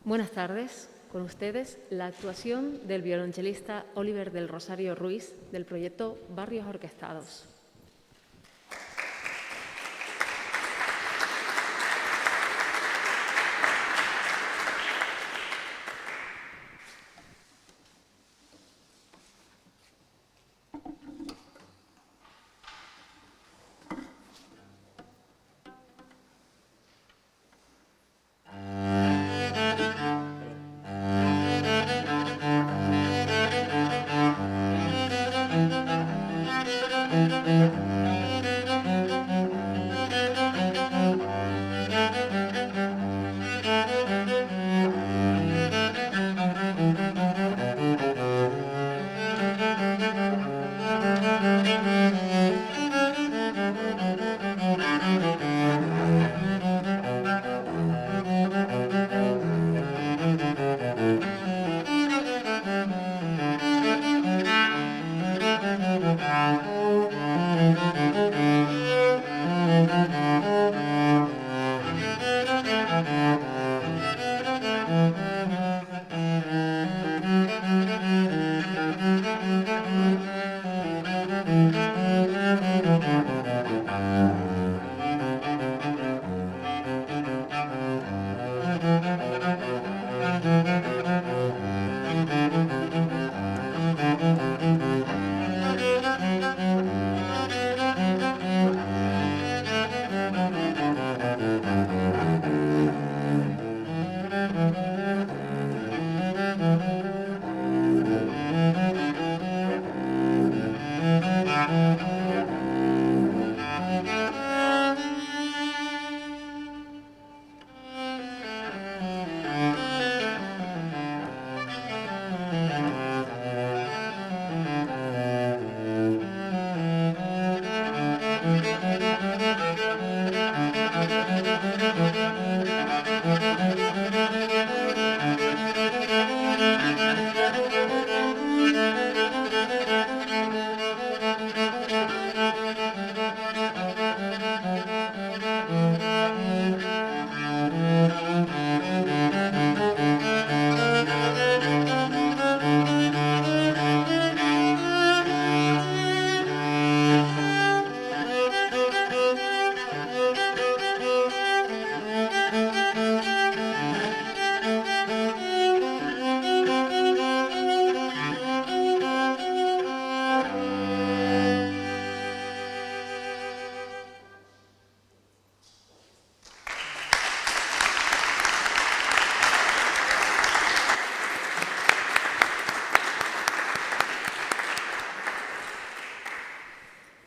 Buenas tardes. Con ustedes, la actuación del violonchelista Oliver del Rosario Ruiz del proyecto Barrios Orquestados.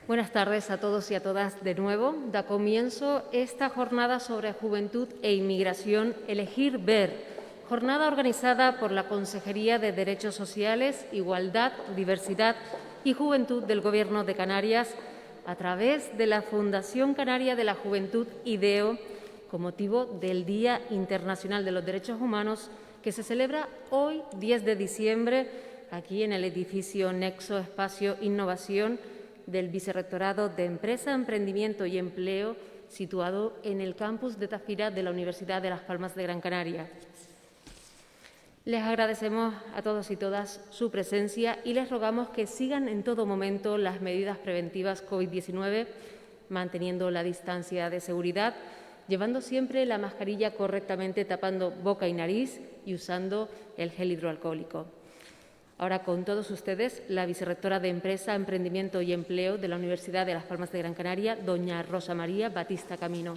Buenas tardes a todos y a todas de nuevo. Da comienzo esta jornada sobre juventud e inmigración Elegir Ver, jornada organizada por la Consejería de Derechos Sociales, Igualdad, Diversidad y Juventud del Gobierno de Canarias a través de la Fundación Canaria de la Juventud IDEO con motivo del Día Internacional de los Derechos Humanos que se celebra hoy, 10 de diciembre, aquí en el edificio Nexo Espacio Innovación del Vicerrectorado de Empresa, Emprendimiento y Empleo, situado en el campus de Tafira de la Universidad de Las Palmas de Gran Canaria. Les agradecemos a todos y todas su presencia y les rogamos que sigan en todo momento las medidas preventivas COVID-19, manteniendo la distancia de seguridad, llevando siempre la mascarilla correctamente, tapando boca y nariz y usando el gel hidroalcohólico. Ahora con todos ustedes, la vicerrectora de Empresa, Emprendimiento y Empleo de la Universidad de Las Palmas de Gran Canaria, doña Rosa María Batista Camino.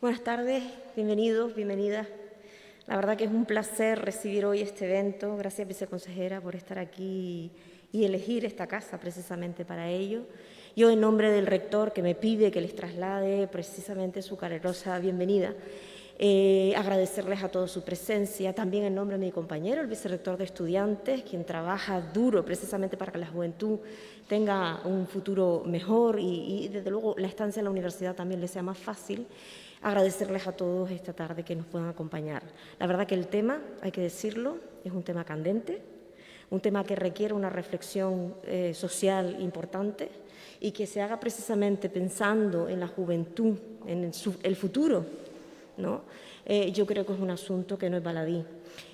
Buenas tardes, bienvenidos, bienvenidas. La verdad que es un placer recibir hoy este evento. Gracias, viceconsejera, por estar aquí y elegir esta casa precisamente para ello. Yo, en nombre del rector, que me pide que les traslade precisamente su calurosa bienvenida, agradecerles a todos su presencia, también en nombre de mi compañero, el vicerrector de Estudiantes, quien trabaja duro precisamente para que la juventud tenga un futuro mejor y desde luego, la estancia en la universidad también les sea más fácil. Agradecerles a todos esta tarde que nos puedan acompañar. La verdad que el tema, hay que decirlo, es un tema candente, un tema que requiere una reflexión social importante y que se haga precisamente pensando en la juventud, en el futuro, ¿no? Yo creo que es un asunto que no es baladí.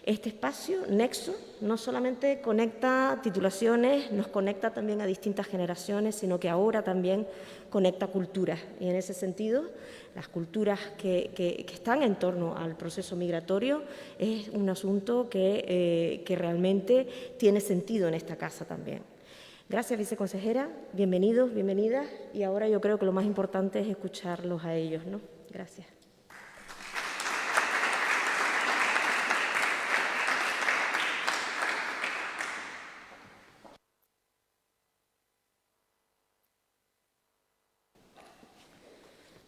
Este espacio, Nexo, no solamente conecta titulaciones, nos conecta también a distintas generaciones, sino que ahora también conecta culturas. Y en ese sentido, las culturas que están en torno al proceso migratorio es un asunto que realmente tiene sentido en esta casa también. Gracias, viceconsejera. Bienvenidos, bienvenidas. Y ahora yo creo que lo más importante es escucharlos a ellos, ¿no? Gracias.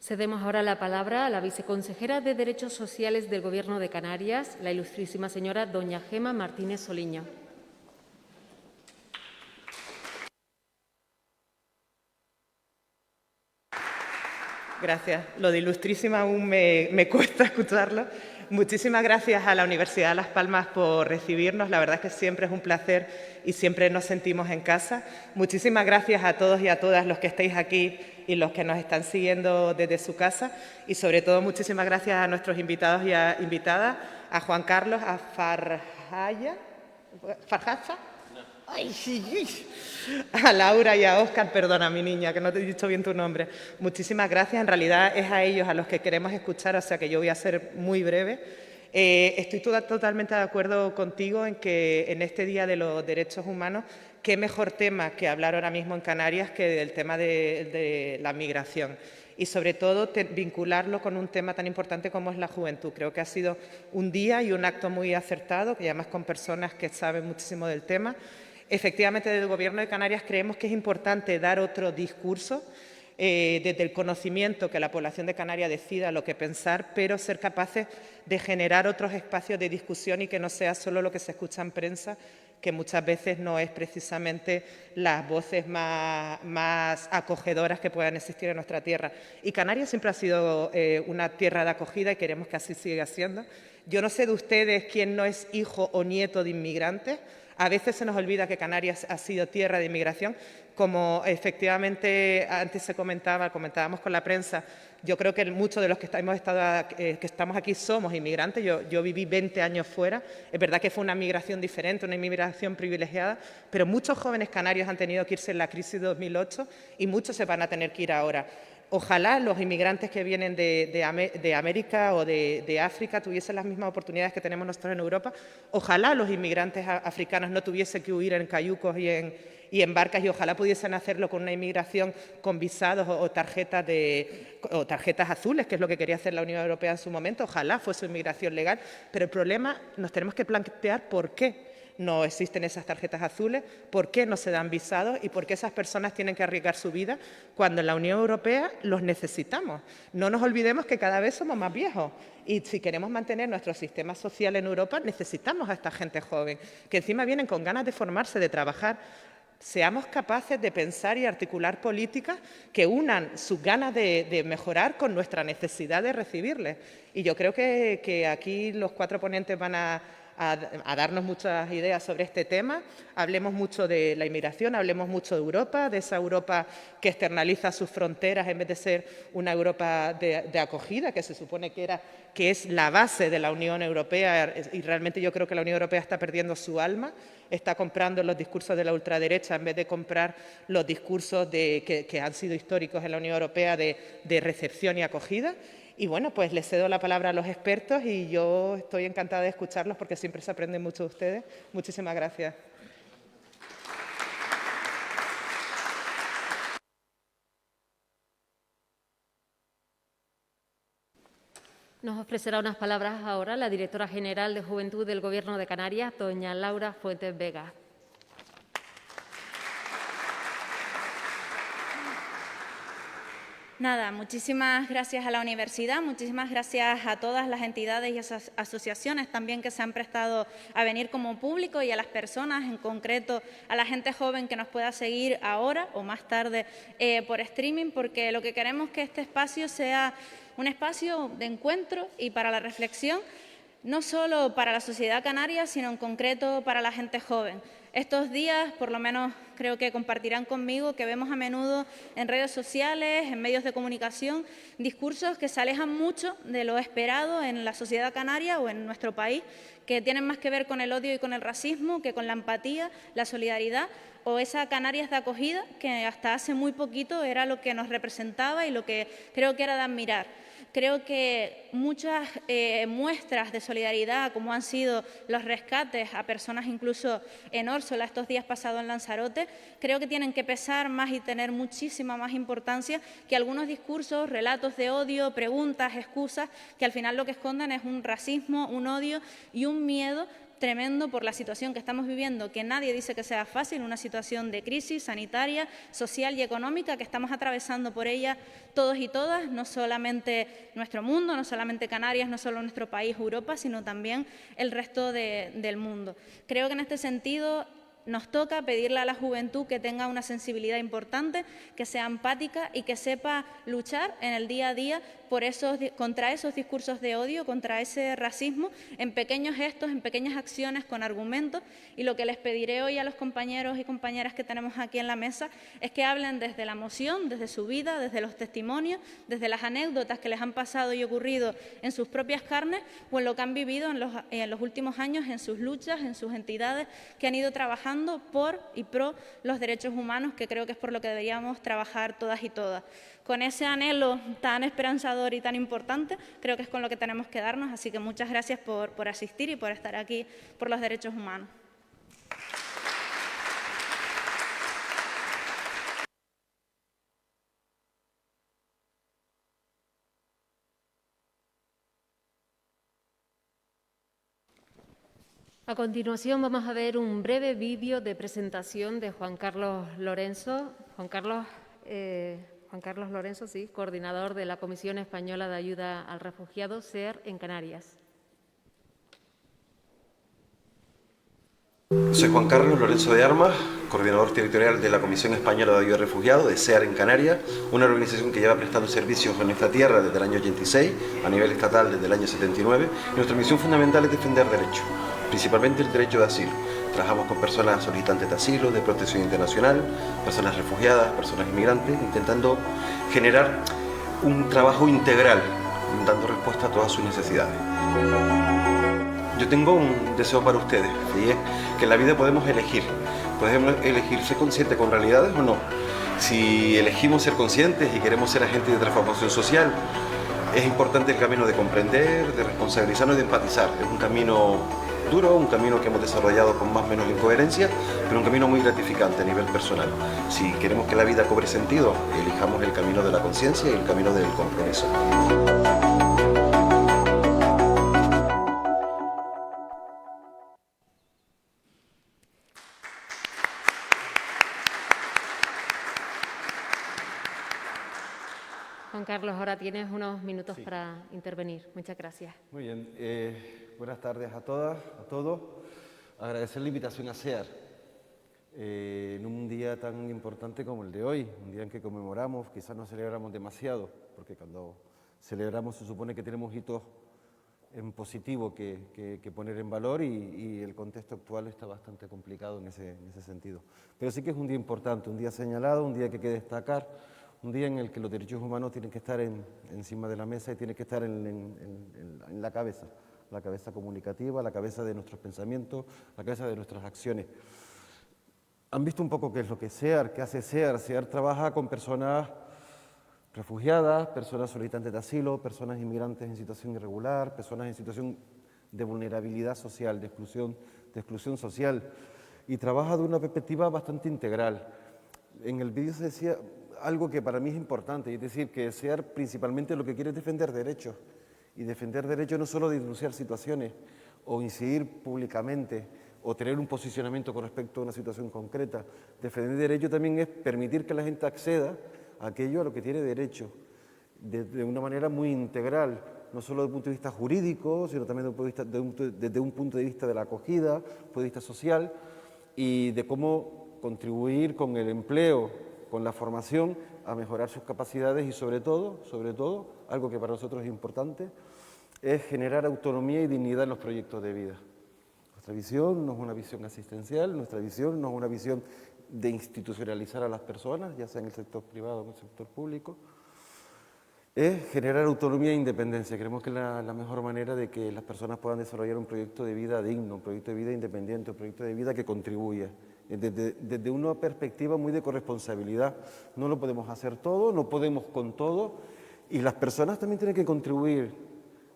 Cedemos ahora la palabra a la viceconsejera de Derechos Sociales del Gobierno de Canarias, la ilustrísima señora doña Gema Martínez Soliño. Gracias. Lo de ilustrísima aún me cuesta escucharlo. Muchísimas gracias a la Universidad de Las Palmas por recibirnos. La verdad es que siempre es un placer y siempre nos sentimos en casa. Muchísimas gracias a todos y a todas los que estáis aquí y los que nos están siguiendo desde su casa. Y sobre todo, muchísimas gracias a nuestros invitados y invitadas, a Juan Carlos, a Farhaza, ay, sí, a Laura y a Óscar, perdona mi niña, que no te he dicho bien tu nombre. Muchísimas gracias, en realidad es a ellos a los que queremos escuchar, o sea que yo voy a ser muy breve. Estoy totalmente de acuerdo contigo en que en este Día de los Derechos Humanos, qué mejor tema que hablar ahora mismo en Canarias que el tema de la migración. Y sobre todo vincularlo con un tema tan importante como es la juventud. Creo que ha sido un día y un acto muy acertado, que además con personas que saben muchísimo del tema. Efectivamente, desde el Gobierno de Canarias creemos que es importante dar otro discurso, desde el conocimiento, que la población de Canarias decida lo que pensar, pero ser capaces de generar otros espacios de discusión y que no sea solo lo que se escucha en prensa, que muchas veces no es precisamente las voces más acogedoras que puedan existir en nuestra tierra. Y Canarias siempre ha sido una tierra de acogida y queremos que así siga siendo. Yo no sé de ustedes quién no es hijo o nieto de inmigrantes. A veces se nos olvida que Canarias ha sido tierra de inmigración, como efectivamente antes comentábamos con la prensa. Yo creo que muchos de los que estamos aquí somos inmigrantes. Yo viví 20 años fuera. Es verdad que fue una migración diferente, una inmigración privilegiada, pero muchos jóvenes canarios han tenido que irse en la crisis de 2008 y muchos se van a tener que ir ahora. Ojalá los inmigrantes que vienen de América o de África tuviesen las mismas oportunidades que tenemos nosotros en Europa. Ojalá los inmigrantes africanos no tuviesen que huir en cayucos y en barcas, y ojalá pudiesen hacerlo con una inmigración con visados o tarjetas azules, que es lo que quería hacer la Unión Europea en su momento. Ojalá fuese inmigración legal, pero el problema nos tenemos que plantear por qué no existen esas tarjetas azules, por qué no se dan visados y por qué esas personas tienen que arriesgar su vida cuando en la Unión Europea los necesitamos. No nos olvidemos que cada vez somos más viejos y si queremos mantener nuestro sistema social en Europa necesitamos a esta gente joven, que encima vienen con ganas de formarse, de trabajar. Seamos capaces de pensar y articular políticas que unan sus ganas de mejorar con nuestra necesidad de recibirles. Y yo creo que aquí los 4 ponentes van a darnos muchas ideas sobre este tema. Hablemos mucho de la inmigración, hablemos mucho de Europa, de esa Europa que externaliza sus fronteras en vez de ser una Europa de acogida, que se supone que es la base de la Unión Europea, y realmente yo creo que la Unión Europea está perdiendo su alma, está comprando los discursos de la ultraderecha en vez de comprar los discursos que han sido históricos en la Unión Europea de recepción y acogida. Y bueno, pues les cedo la palabra a los expertos y yo estoy encantada de escucharlos porque siempre se aprende mucho de ustedes. Muchísimas gracias. Nos ofrecerá unas palabras ahora la directora general de Juventud del Gobierno de Canarias, doña Laura Fuentes Vega. Nada, muchísimas gracias a la universidad, muchísimas gracias a todas las entidades y asociaciones también que se han prestado a venir como público y a las personas, en concreto a la gente joven que nos pueda seguir ahora o más tarde por streaming, porque lo que queremos es que este espacio sea un espacio de encuentro y para la reflexión. no solo para la sociedad canaria, sino en concreto para la gente joven. Estos días, por lo menos creo que compartirán conmigo, que vemos a menudo en redes sociales, en medios de comunicación, discursos que se alejan mucho de lo esperado en la sociedad canaria o en nuestro país, que tienen más que ver con el odio y con el racismo que con la empatía, la solidaridad o esa Canarias de acogida que hasta hace muy poquito era lo que nos representaba y lo que creo que era de admirar. Creo que muchas muestras de solidaridad, como han sido los rescates a personas incluso en Órsola estos días pasados en Lanzarote, creo que tienen que pesar más y tener muchísima más importancia que algunos discursos, relatos de odio, preguntas, excusas, que al final lo que esconden es un racismo, un odio y un miedo tremendo por la situación que estamos viviendo, que nadie dice que sea fácil, una situación de crisis sanitaria, social y económica que estamos atravesando por ella todos y todas, no solamente nuestro mundo, no solamente Canarias, no solo nuestro país, Europa, sino también el resto del mundo. Creo que en este sentido nos toca pedirle a la juventud que tenga una sensibilidad importante, que sea empática y que sepa luchar en el día a día contra esos discursos de odio, contra ese racismo, en pequeños gestos, en pequeñas acciones, con argumentos. Y lo que les pediré hoy a los compañeros y compañeras que tenemos aquí en la mesa es que hablen desde la emoción, desde su vida, desde los testimonios, desde las anécdotas que les han pasado y ocurrido en sus propias carnes o en lo que han vivido en los últimos años en sus luchas, en sus entidades que han ido trabajando por y pro los derechos humanos, que creo que es por lo que deberíamos trabajar todas y todas. Con ese anhelo tan esperanzador y tan importante, creo que es con lo que tenemos que darnos, así que muchas gracias por asistir y por estar aquí por los derechos humanos. A continuación vamos a ver un breve vídeo de presentación de Juan Carlos Lorenzo. Juan Carlos Lorenzo, sí, coordinador de la Comisión Española de Ayuda al Refugiado, SEAR, en Canarias. Soy Juan Carlos Lorenzo de Armas, coordinador territorial de la Comisión Española de Ayuda al Refugiado, de SEAR en Canarias, una organización que lleva prestando servicios en esta tierra desde el año 86, a nivel estatal desde el año 79. Nuestra misión fundamental es defender derechos, principalmente el derecho de asilo. Trabajamos con personas solicitantes de asilo, de protección internacional, personas refugiadas, personas inmigrantes, intentando generar un trabajo integral, dando respuesta a todas sus necesidades. Yo tengo un deseo para ustedes, y es que en la vida podemos elegir ser conscientes con realidades o no. Si elegimos ser conscientes y queremos ser agentes de transformación social, es importante el camino de comprender, de responsabilizarnos y de empatizar. Es un camino duro, un camino que hemos desarrollado con más o menos incoherencia, pero un camino muy gratificante a nivel personal. Si queremos que la vida cobre sentido, elijamos el camino de la conciencia y el camino del compromiso. Juan Carlos, ahora tienes unos minutos para intervenir. Muchas gracias. Muy bien. Buenas tardes a todas, a todos. Agradecer la invitación a SEAR en un día tan importante como el de hoy, un día en que conmemoramos, quizás no celebramos demasiado, porque cuando celebramos se supone que tenemos hitos en positivo que poner en valor y el contexto actual está bastante complicado en ese sentido. Pero sí que es un día importante, un día señalado, un día que hay que destacar, un día en el que los derechos humanos tienen que estar encima de la mesa y tienen que estar en la cabeza comunicativa, la cabeza de nuestros pensamientos, la cabeza de nuestras acciones. ¿Han visto un poco qué es lo que es SEAR? ¿Qué hace SEAR? SEAR trabaja con personas refugiadas, personas solicitantes de asilo, personas inmigrantes en situación irregular, personas en situación de vulnerabilidad social, de exclusión social, y trabaja de una perspectiva bastante integral. En el vídeo se decía algo que para mí es importante, es decir, que SEAR principalmente lo que quiere es defender derechos, y defender derechos no solo denunciar situaciones o incidir públicamente o tener un posicionamiento con respecto a una situación concreta. Defender derechos también es permitir que la gente acceda a aquello a lo que tiene derecho, de una manera muy integral, no solo desde un punto de vista jurídico, sino también desde un punto de vista de la acogida, punto de vista social, y de cómo contribuir con el empleo, con la formación, a mejorar sus capacidades y sobre todo, algo que para nosotros es importante, es generar autonomía y dignidad en los proyectos de vida. Nuestra visión no es una visión asistencial, nuestra visión no es una visión de institucionalizar a las personas, ya sea en el sector privado o en el sector público, es generar autonomía e independencia. Creemos que es la mejor manera de que las personas puedan desarrollar un proyecto de vida digno, un proyecto de vida independiente, un proyecto de vida que contribuya. Desde una perspectiva muy de corresponsabilidad. No lo podemos hacer todo, no podemos con todo, y las personas también tienen que contribuir.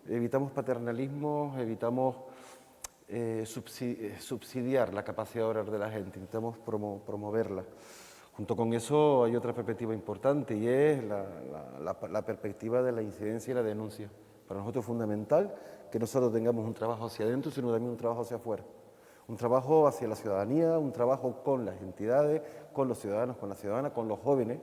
Evitamos paternalismos, evitamos subsidiar la capacidad de orar de la gente, intentamos promoverla. Junto con eso hay otra perspectiva importante y es la perspectiva de la incidencia y la denuncia. Para nosotros es fundamental que no solo tengamos un trabajo hacia adentro, sino también un trabajo hacia afuera. Un trabajo hacia la ciudadanía, un trabajo con las entidades, con los ciudadanos, con las ciudadanas, con los jóvenes,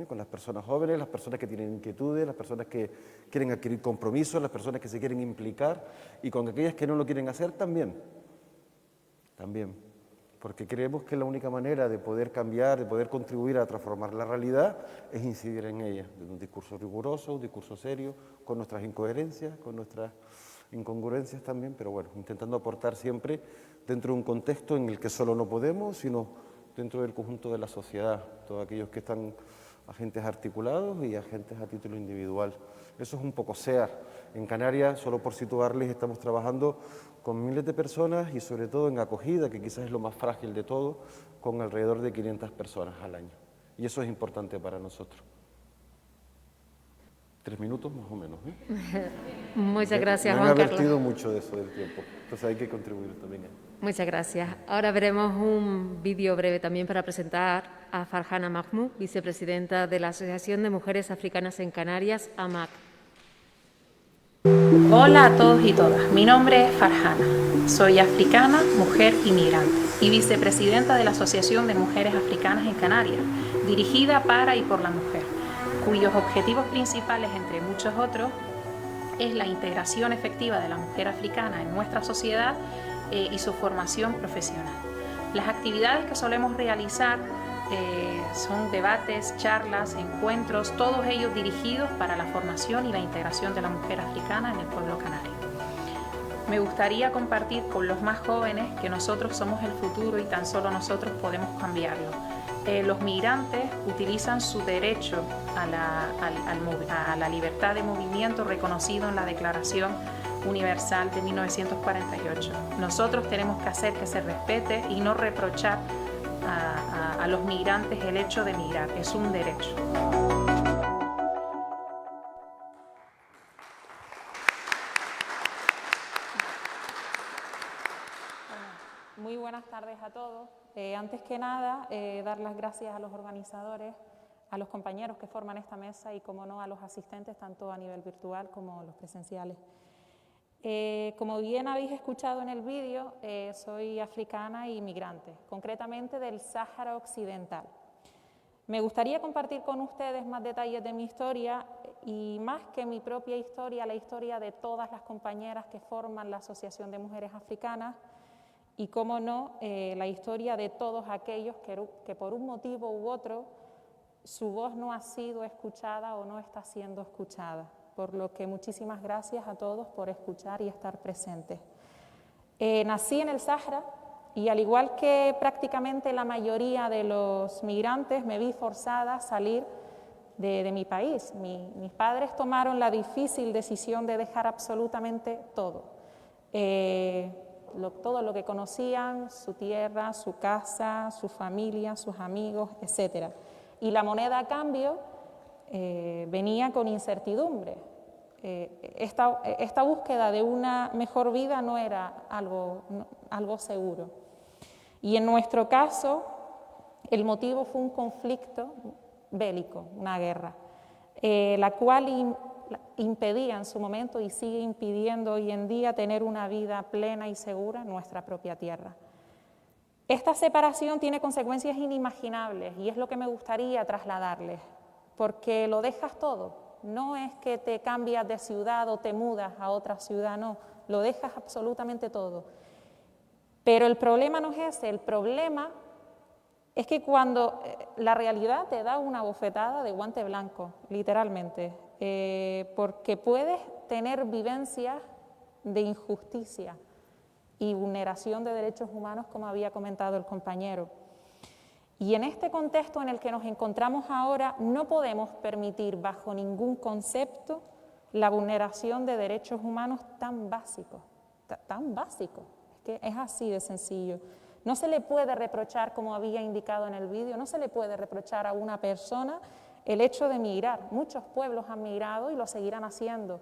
con las personas jóvenes, las personas que tienen inquietudes, las personas que quieren adquirir compromisos, las personas que se quieren implicar y con aquellas que no lo quieren hacer también. Porque creemos que la única manera de poder cambiar, de poder contribuir a transformar la realidad es incidir en ella, desde un discurso riguroso, un discurso serio, con nuestras incoherencias, con nuestras incongruencias también, pero bueno, intentando aportar siempre dentro de un contexto en el que solo no podemos, sino dentro del conjunto de la sociedad, todos aquellos que están agentes articulados y agentes a título individual. Eso es un poco SEAR. En Canarias, solo por situarles, estamos trabajando con miles de personas y sobre todo en acogida, que quizás es lo más frágil de todo, con alrededor de 500 personas al año. Y eso es importante para nosotros. 3 minutos más o menos. Muchas gracias, Juan Juan Carlos. Me han advertido Carlos. mucho de eso del tiempo, entonces hay que contribuir también. Muchas gracias. Ahora veremos un vídeo breve también para presentar a Farhana Mahmoud, vicepresidenta de la Asociación de Mujeres Africanas en Canarias, AMAC. Hola a todos y todas, mi nombre es Farhana, soy africana, mujer inmigrante y vicepresidenta de la Asociación de Mujeres Africanas en Canarias, dirigida para y por la mujer, cuyos objetivos principales, entre muchos otros, es la integración efectiva de la mujer africana en nuestra sociedad y su formación profesional. Las actividades que solemos realizar son debates, charlas, encuentros, todos ellos dirigidos para la formación y la integración de la mujer africana en el pueblo canario. Me gustaría compartir con los más jóvenes que nosotros somos el futuro y tan solo nosotros podemos cambiarlo. Los migrantes utilizan su derecho a la libertad de movimiento reconocido en la Declaración Universal de 1948. Nosotros tenemos que hacer que se respete y no reprochar a los migrantes el hecho de migrar, es un derecho. Muy buenas tardes a todos. Antes que nada, dar las gracias a los organizadores, a los compañeros que forman esta mesa y, como no, a los asistentes, tanto a nivel virtual como los presenciales. Como bien habéis escuchado en el vídeo, soy africana e inmigrante, concretamente del Sáhara Occidental. Me gustaría compartir con ustedes más detalles de mi historia y, más que mi propia historia, la historia de todas las compañeras que forman la Asociación de Mujeres Africanas y, cómo no, la historia de todos aquellos que por un motivo u otro su voz no ha sido escuchada o no está siendo escuchada. Por lo que muchísimas gracias a todos por escuchar y estar presentes. Nací en el Sáhara y, al igual que prácticamente la mayoría de los migrantes, me vi forzada a salir de mi país. Mis padres tomaron la difícil decisión de dejar absolutamente todo. Todo lo que conocían, su tierra, su casa, su familia, sus amigos, etc. Y la moneda a cambio venía con incertidumbre. Esta búsqueda de una mejor vida no era algo seguro. Y en nuestro caso, el motivo fue un conflicto bélico, una guerra, la cual impedía en su momento y sigue impidiendo hoy en día tener una vida plena y segura en nuestra propia tierra. Esta separación tiene consecuencias inimaginables y es lo que me gustaría trasladarles, porque lo dejas todo. No es que te cambias de ciudad o te mudas a otra ciudad, no, lo dejas absolutamente todo. Pero el problema no es ese, el problema es que cuando la realidad te da una bofetada de guante blanco, literalmente, porque puedes tener vivencias de injusticia y vulneración de derechos humanos, como había comentado el compañero. Y en este contexto en el que nos encontramos ahora, no podemos permitir bajo ningún concepto la vulneración de derechos humanos tan básicos, es que es así de sencillo. No se le puede reprochar, como había indicado en el vídeo, no se le puede reprochar a una persona el hecho de migrar. Muchos pueblos han migrado y lo seguirán haciendo.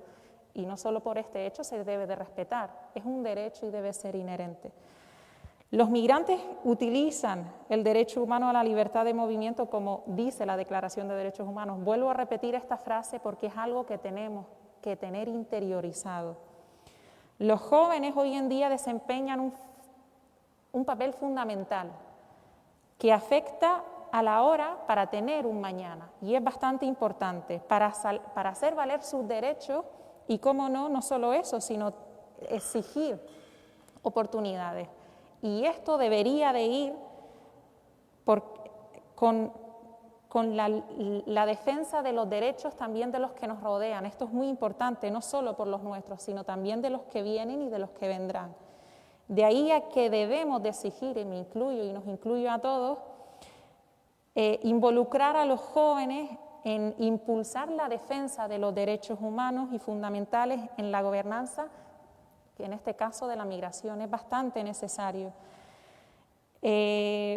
Y no solo por este hecho se debe de respetar, es un derecho y debe ser inherente. Los migrantes utilizan el derecho humano a la libertad de movimiento, como dice la Declaración de Derechos Humanos. Vuelvo a repetir esta frase porque es algo que tenemos que tener interiorizado. Los jóvenes hoy en día desempeñan un papel fundamental que afecta a la hora para tener un mañana, y es bastante importante para hacer valer sus derechos y, cómo no, no solo eso, sino exigir oportunidades. Y esto debería de ir con la defensa de los derechos también de los que nos rodean. Esto es muy importante, no solo por los nuestros, sino también de los que vienen y de los que vendrán. De ahí a que debemos de exigir, y me incluyo y nos incluyo a todos, involucrar a los jóvenes en impulsar la defensa de los derechos humanos y fundamentales en la gobernanza, que en este caso de la migración es bastante necesario.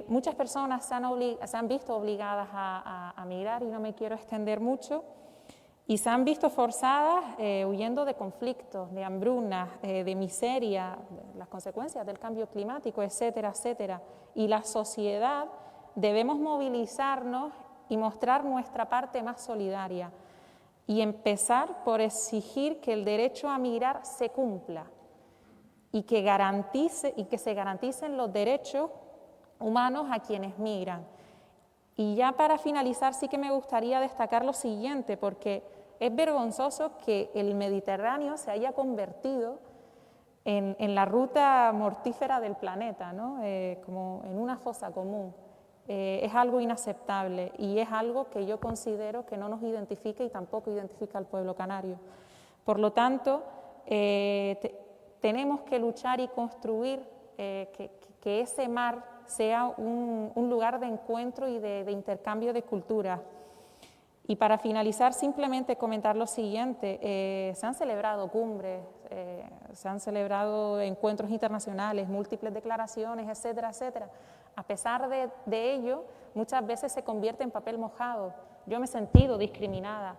Muchas personas se han visto obligadas a migrar, y no me quiero extender mucho, y se han visto forzadas huyendo de conflictos, de hambrunas, de miseria, de las consecuencias del cambio climático, etcétera, etcétera. Y la sociedad debemos movilizarnos y mostrar nuestra parte más solidaria y empezar por exigir que el derecho a migrar se cumpla y que se garanticen los derechos humanos a quienes migran. Y ya para finalizar sí que me gustaría destacar lo siguiente, porque es vergonzoso que el Mediterráneo se haya convertido en la ruta mortífera del planeta, ¿no? Como en una fosa común. Es algo inaceptable y es algo que yo considero que no nos identifica y tampoco identifica al pueblo canario. Por lo tanto, tenemos que luchar y construir que ese mar sea un lugar de encuentro y de intercambio de culturas. Y para finalizar, simplemente comentar lo siguiente. Se han celebrado cumbres, se han celebrado encuentros internacionales, múltiples declaraciones, etcétera, etcétera. A pesar de ello, muchas veces se convierte en papel mojado. Yo me he sentido discriminada.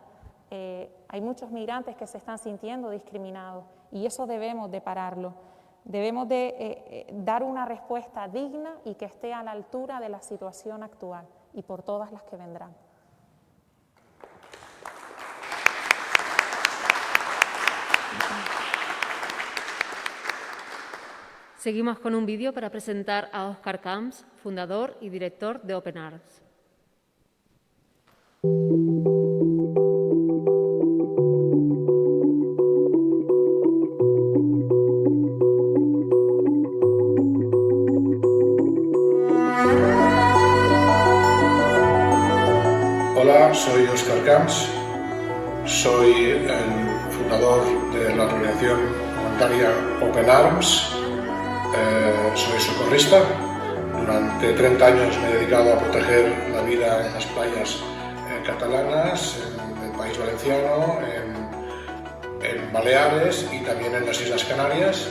Hay muchos migrantes que se están sintiendo discriminados y eso debemos de pararlo. Debemos de dar una respuesta digna y que esté a la altura de la situación actual y por todas las que vendrán. Seguimos con un vídeo para presentar a Óscar Camps, fundador y director de Open Arms. Hola, soy Óscar Camps, soy el fundador de la organización humanitaria Open Arms. Soy socorrista. Durante 30 años me he dedicado a proteger la vida en las playas catalanas, en el País Valenciano, en Baleares y también en las Islas Canarias.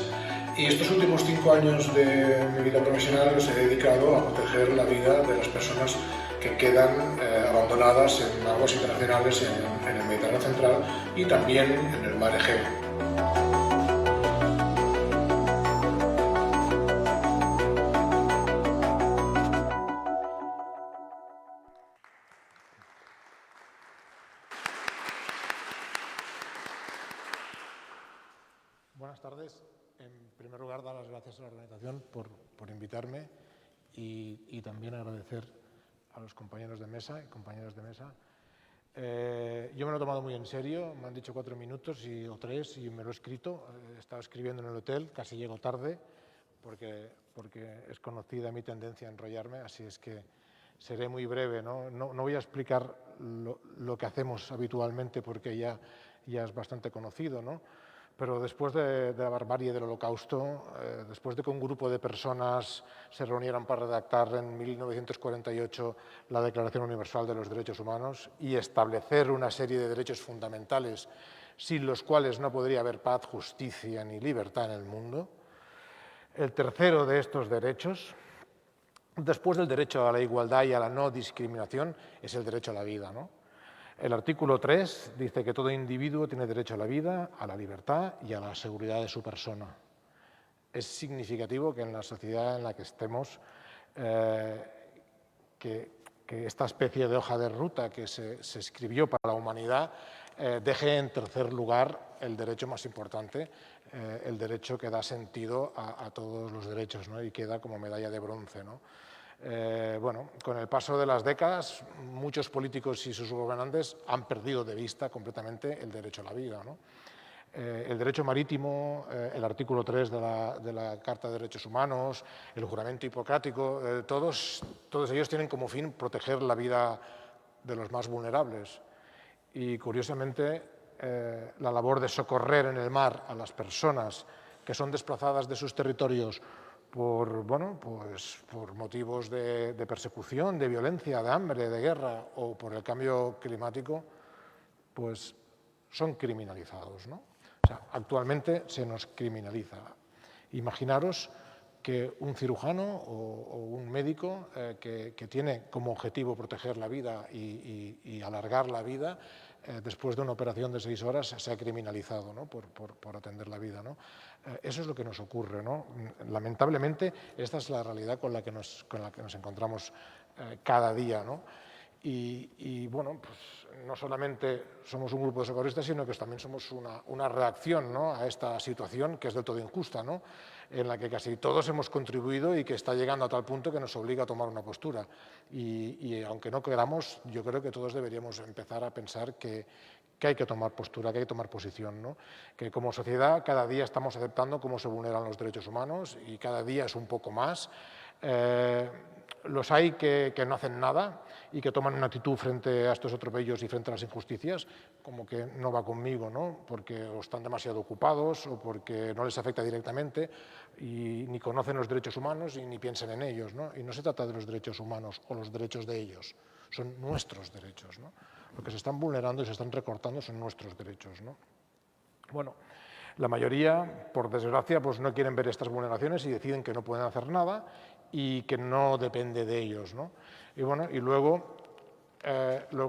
Y estos últimos 5 años de mi vida profesional los he dedicado a proteger la vida de las personas que quedan abandonadas en aguas internacionales en el Mediterráneo central y también en el mar Egeo. Buenas tardes. En primer lugar, dar las gracias a la organización por invitarme y también agradecer a los compañeros de mesa y compañeras de mesa. Yo me lo he tomado muy en serio, me han dicho 4 minutos o 3 y me lo he escrito. He estado escribiendo en el hotel, casi llego tarde porque es conocida mi tendencia a enrollarme, así es que seré muy breve. No voy a explicar lo que hacemos habitualmente porque ya ya es bastante conocido, ¿no? Pero después de la barbarie del Holocausto, después de que un grupo de personas se reunieran para redactar en 1948 la Declaración Universal de los Derechos Humanos y establecer una serie de derechos fundamentales sin los cuales no podría haber paz, justicia ni libertad en el mundo, el tercero de estos derechos, después del derecho a la igualdad y a la no discriminación, es el derecho a la vida, ¿no? El artículo 3 dice que todo individuo tiene derecho a la vida, a la libertad y a la seguridad de su persona. Es significativo que en la sociedad en la que estemos, que esta especie de hoja de ruta que se escribió para la humanidad deje en tercer lugar el derecho más importante, el derecho que da sentido a todos los derechos, ¿no? Y queda como medalla de bronce, ¿no? Bueno, con el paso de las décadas, muchos políticos y sus gobernantes han perdido de vista completamente el derecho a la vida, ¿no? El derecho marítimo, el artículo 3 de la Carta de Derechos Humanos, el juramento hipocrático, todos ellos tienen como fin proteger la vida de los más vulnerables. Y curiosamente, la labor de socorrer en el mar a las personas que son desplazadas de sus territorios por motivos de persecución, de violencia, de hambre, de guerra o por el cambio climático, pues son criminalizados, ¿no? O sea, actualmente se nos criminaliza. Imaginaros que un cirujano o un médico que tiene como objetivo proteger la vida y alargar la vida, después de una operación de 6 horas se ha criminalizado, ¿no? por atender la vida, ¿no? Eso es lo que nos ocurre, ¿no? Lamentablemente, esta es la realidad con la que nos encontramos cada día, ¿no? Y bueno, pues no solamente somos un grupo de socorristas, sino que también somos una reacción, ¿no? A esta situación que es del todo injusta, ¿no? En la que casi todos hemos contribuido y que está llegando a tal punto que nos obliga a tomar una postura. Y aunque no queramos, yo creo que todos deberíamos empezar a pensar que hay que tomar postura, que hay que tomar posición, ¿no? Que como sociedad cada día estamos aceptando cómo se vulneran los derechos humanos y cada día es un poco más. Los hay que no hacen nada y que toman una actitud frente a estos atropellos y frente a las injusticias como que no va conmigo, ¿no? Porque o están demasiado ocupados o porque no les afecta directamente y ni conocen los derechos humanos y ni piensan en ellos, ¿no? Y no se trata de los derechos humanos o los derechos de ellos, son nuestros derechos, ¿no? Lo que se están vulnerando y se están recortando son nuestros derechos, ¿no? Bueno, la mayoría, por desgracia, pues no quieren ver estas vulneraciones y deciden que no pueden hacer nada y que no depende de ellos, ¿no? Y bueno, y luego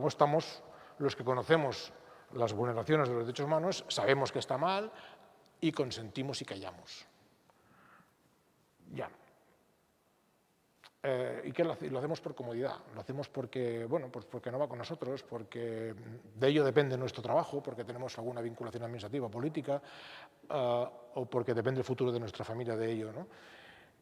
estamos los que conocemos las vulneraciones de los derechos humanos, sabemos que está mal y consentimos y callamos. Ya. ¿Y qué lo hacemos por comodidad? Lo hacemos porque, bueno, pues porque no va con nosotros, porque de ello depende nuestro trabajo, porque tenemos alguna vinculación administrativa o política, o porque depende el futuro de nuestra familia de ello, ¿no?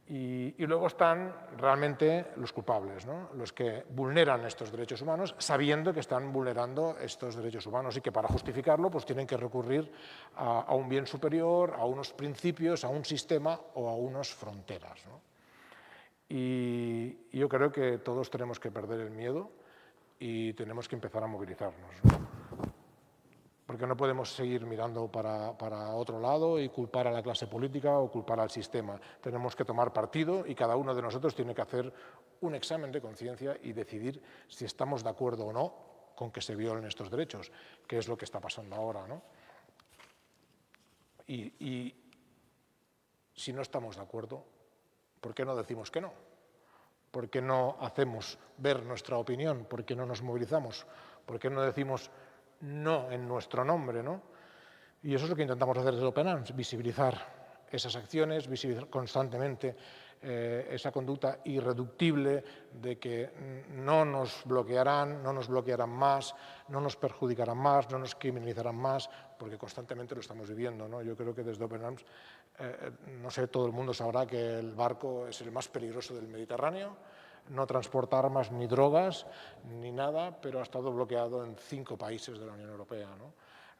Y luego están realmente los culpables, ¿no? Los que vulneran estos derechos humanos sabiendo que están vulnerando estos derechos humanos y que para justificarlo pues tienen que recurrir a un bien superior, a unos principios, a un sistema o a unas fronteras, ¿no? Y yo creo que todos tenemos que perder el miedo y tenemos que empezar a movilizarnos, ¿no? Porque no podemos seguir mirando para otro lado y culpar a la clase política o culpar al sistema. Tenemos que tomar partido y cada uno de nosotros tiene que hacer un examen de conciencia y decidir si estamos de acuerdo o no con que se violen estos derechos, que es lo que está pasando ahora, ¿no? Y si no estamos de acuerdo, ¿por qué no decimos que no? ¿Por qué no hacemos ver nuestra opinión? ¿Por qué no nos movilizamos? ¿Por qué no decimos no en nuestro nombre, ¿no? Y eso es lo que intentamos hacer desde Open Arms, visibilizar esas acciones, visibilizar constantemente esa conducta irreductible de que no nos bloquearán más, no nos perjudicarán más, no nos criminalizarán más, porque constantemente lo estamos viviendo, ¿no? Yo creo que desde Open Arms, no sé, todo el mundo sabrá que el barco es el más peligroso del Mediterráneo, no transporta armas ni drogas ni nada, pero ha estado bloqueado en 5 países de la Unión Europea, ¿no?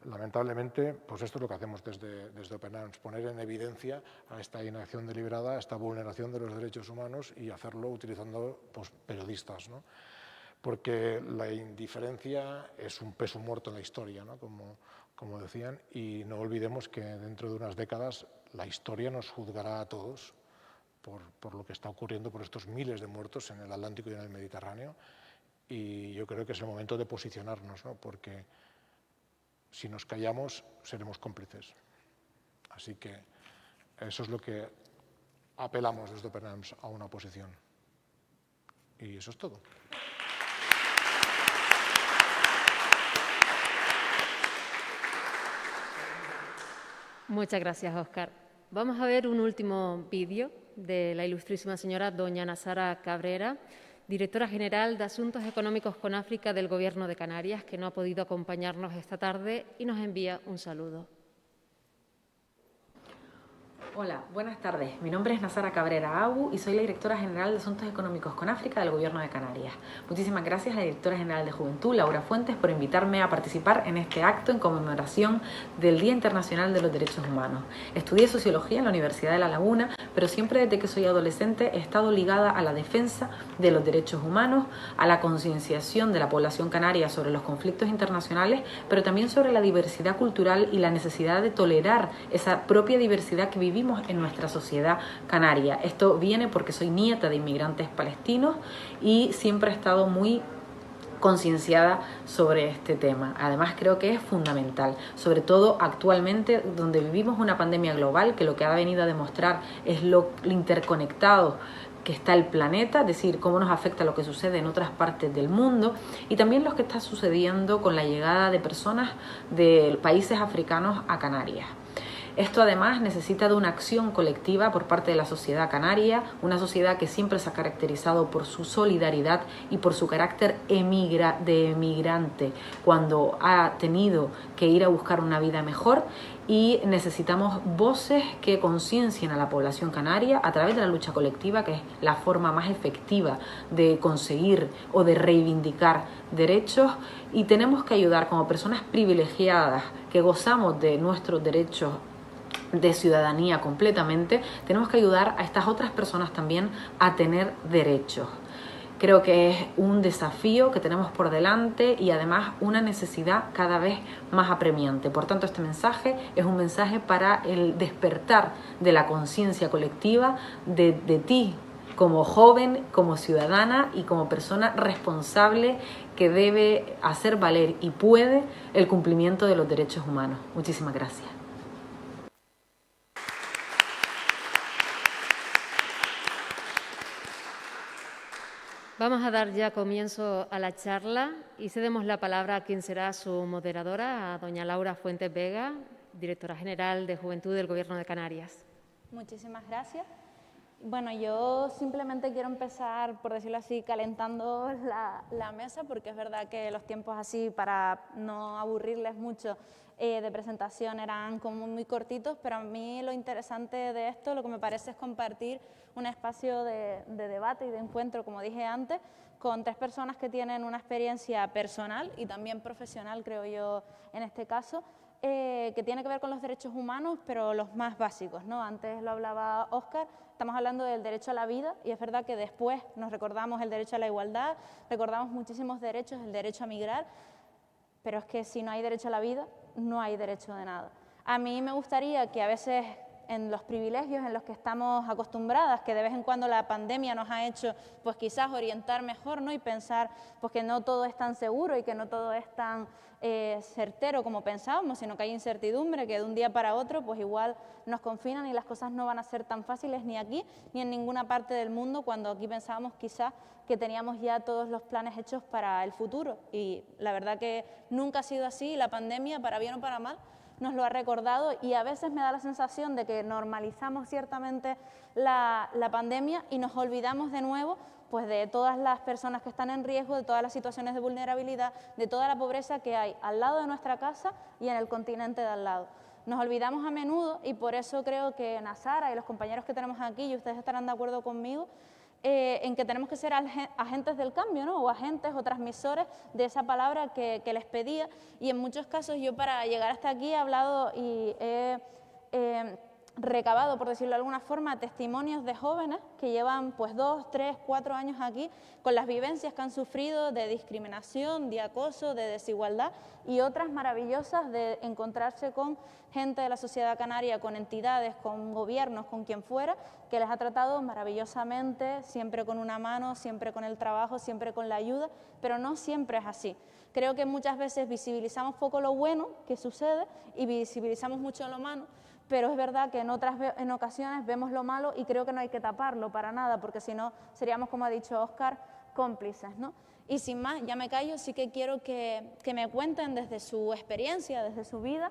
Lamentablemente, pues esto es lo que hacemos desde Open Arms, poner en evidencia a esta inacción deliberada, a esta vulneración de los derechos humanos y hacerlo utilizando pues, periodistas, ¿no? Porque la indiferencia es un peso muerto en la historia, ¿no? como decían, y no olvidemos que dentro de unas décadas la historia nos juzgará a todos por lo que está ocurriendo, por estos miles de muertos en el Atlántico y en el Mediterráneo, y yo creo que es el momento de posicionarnos, ¿no? Porque si nos callamos seremos cómplices. Así que eso es lo que apelamos desde Open Arms a una oposición. Y eso es todo. Muchas gracias, Óscar. Vamos a ver un último vídeo de la ilustrísima señora doña Nazara Cabrera, directora general de Asuntos Económicos con África del Gobierno de Canarias, que no ha podido acompañarnos esta tarde y nos envía un saludo. Hola, buenas tardes. Mi nombre es Nazara Cabrera Abu y soy la directora general de Asuntos Económicos con África del Gobierno de Canarias. Muchísimas gracias a la directora general de Juventud, Laura Fuentes, por invitarme a participar en este acto en conmemoración del Día Internacional de los Derechos Humanos. Estudié Sociología en la Universidad de La Laguna, pero siempre desde que soy adolescente he estado ligada a la defensa de los derechos humanos, a la concienciación de la población canaria sobre los conflictos internacionales, pero también sobre la diversidad cultural y la necesidad de tolerar esa propia diversidad que vivimos en nuestra sociedad canaria. Esto viene porque soy nieta de inmigrantes palestinos y siempre he estado muy concienciada sobre este tema. Además, creo que es fundamental, sobre todo actualmente, donde vivimos una pandemia global que lo que ha venido a demostrar es lo interconectado que está el planeta, es decir, cómo nos afecta lo que sucede en otras partes del mundo y también lo que está sucediendo con la llegada de personas de países africanos a Canarias. Esto además necesita de una acción colectiva por parte de la sociedad canaria, una sociedad que siempre se ha caracterizado por su solidaridad y por su carácter de emigrante cuando ha tenido que ir a buscar una vida mejor, y necesitamos voces que conciencien a la población canaria a través de la lucha colectiva, que es la forma más efectiva de conseguir o de reivindicar derechos, y tenemos que ayudar como personas privilegiadas que gozamos de nuestros derechos de ciudadanía completamente, tenemos que ayudar a estas otras personas también a tener derechos. Creo que es un desafío que tenemos por delante y además una necesidad cada vez más apremiante. Por tanto, este mensaje es un mensaje para el despertar de la conciencia colectiva de ti como joven, como ciudadana y como persona responsable que debe hacer valer y puede el cumplimiento de los derechos humanos. Muchísimas gracias. Vamos a dar ya comienzo a la charla y cedemos la palabra a quien será su moderadora, a doña Laura Fuentes Vega, directora general de Juventud del Gobierno de Canarias. Muchísimas gracias. Bueno, yo simplemente quiero empezar, por decirlo así, calentando la mesa, porque es verdad que los tiempos así, para no aburrirles mucho de presentación, eran como muy cortitos, pero a mí lo interesante de esto, lo que me parece es compartir un espacio de debate y de encuentro, como dije antes, con tres personas que tienen una experiencia personal y también profesional, creo yo, en este caso, que tiene que ver con los derechos humanos, pero los más básicos, ¿no? Antes lo hablaba Óscar, estamos hablando del derecho a la vida y es verdad que después nos recordamos el derecho a la igualdad, recordamos muchísimos derechos, el derecho a migrar, pero es que si no hay derecho a la vida, no hay derecho de nada. A mí me gustaría que a veces en los privilegios en los que estamos acostumbradas, que de vez en cuando la pandemia nos ha hecho pues quizás orientar mejor, ¿no? Y pensar pues que no todo es tan seguro y que no todo es tan certero como pensábamos, sino que hay incertidumbre, que de un día para otro pues igual nos confinan y las cosas no van a ser tan fáciles ni aquí ni en ninguna parte del mundo, cuando aquí pensábamos quizás que teníamos ya todos los planes hechos para el futuro, y la verdad que nunca ha sido así, y la pandemia, para bien o para mal, nos lo ha recordado, y a veces me da la sensación de que normalizamos ciertamente la pandemia y nos olvidamos de nuevo pues de todas las personas que están en riesgo, de todas las situaciones de vulnerabilidad, de toda la pobreza que hay al lado de nuestra casa y en el continente de al lado. Nos olvidamos a menudo, y por eso creo que Nazara y los compañeros que tenemos aquí, y ustedes estarán de acuerdo conmigo, en que tenemos que ser agentes del cambio, ¿no? O agentes o transmisores de esa palabra que les pedía. Y en muchos casos yo, para llegar hasta aquí, he hablado y he recabado, por decirlo de alguna forma, testimonios de jóvenes que llevan pues 2, 3, 4 años aquí con las vivencias que han sufrido de discriminación, de acoso, de desigualdad y otras maravillosas de encontrarse con gente de la sociedad canaria, con entidades, con gobiernos, con quien fuera, que les ha tratado maravillosamente, siempre con una mano, siempre con el trabajo, siempre con la ayuda, pero no siempre es así. Creo que muchas veces visibilizamos poco lo bueno que sucede y visibilizamos mucho lo malo, pero es verdad que en ocasiones vemos lo malo y creo que no hay que taparlo para nada, porque si no seríamos, como ha dicho Óscar, cómplices, ¿no? Y sin más, ya me callo, sí que quiero que me cuenten desde su experiencia, desde su vida,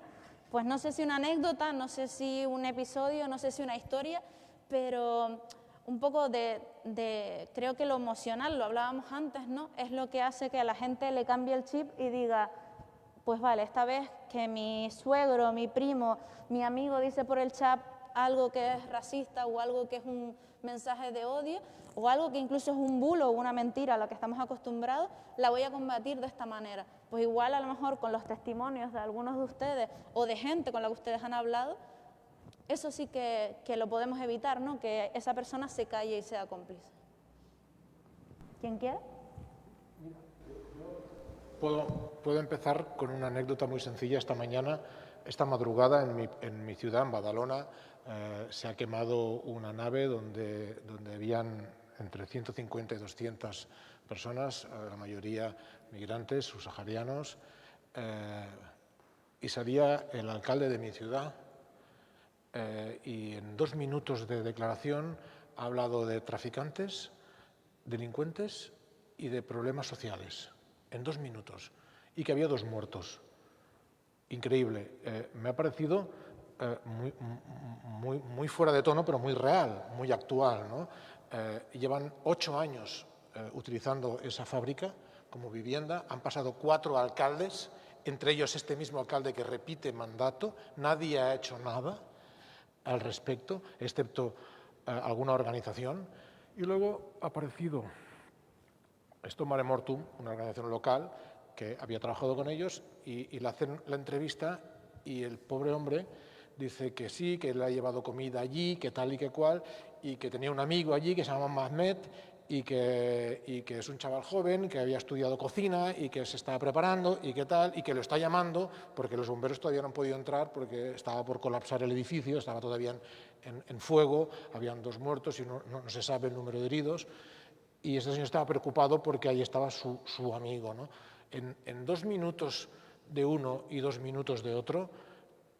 pues no sé si una anécdota, no sé si un episodio, no sé si una historia, pero un poco creo que lo emocional, lo hablábamos antes, ¿no? Es lo que hace que a la gente le cambie el chip y diga, pues vale, esta vez que mi suegro, mi primo, mi amigo dice por el chat algo que es racista o algo que es un mensaje de odio o algo que incluso es un bulo o una mentira a la que estamos acostumbrados, la voy a combatir de esta manera. Pues igual a lo mejor con los testimonios de algunos de ustedes o de gente con la que ustedes han hablado, eso sí que lo podemos evitar, ¿no? Que esa persona se calle y sea cómplice. ¿Quién quiere? Puedo empezar con una anécdota muy sencilla. Esta madrugada en mi ciudad, en Badalona, se ha quemado una nave donde habían entre 150 y 200 personas, la mayoría migrantes, subsaharianos, y salía el alcalde de mi ciudad y en 2 minutos de declaración ha hablado de traficantes, delincuentes y de problemas sociales. En 2 minutos, y que había 2 muertos. Increíble. Me ha parecido muy fuera de tono, pero muy real, muy actual, ¿no? Llevan 8 años utilizando esa fábrica como vivienda, han pasado 4 alcaldes, entre ellos este mismo alcalde que repite mandato, nadie ha hecho nada al respecto, excepto alguna organización, y luego ha aparecido esto Mare Mortum, una organización local que había trabajado con ellos, y le hacen la entrevista y el pobre hombre dice que sí, que le ha llevado comida allí, que tal y que cual, y que tenía un amigo allí que se llama Mahmed y que es un chaval joven que había estudiado cocina y que se estaba preparando y que tal, y que lo está llamando porque los bomberos todavía no han podido entrar porque estaba por colapsar el edificio, estaba todavía en fuego, habían 2 muertos y no se sabe el número de heridos. Y este señor estaba preocupado porque ahí estaba su amigo, ¿no? En 2 minutos de uno y 2 minutos de otro,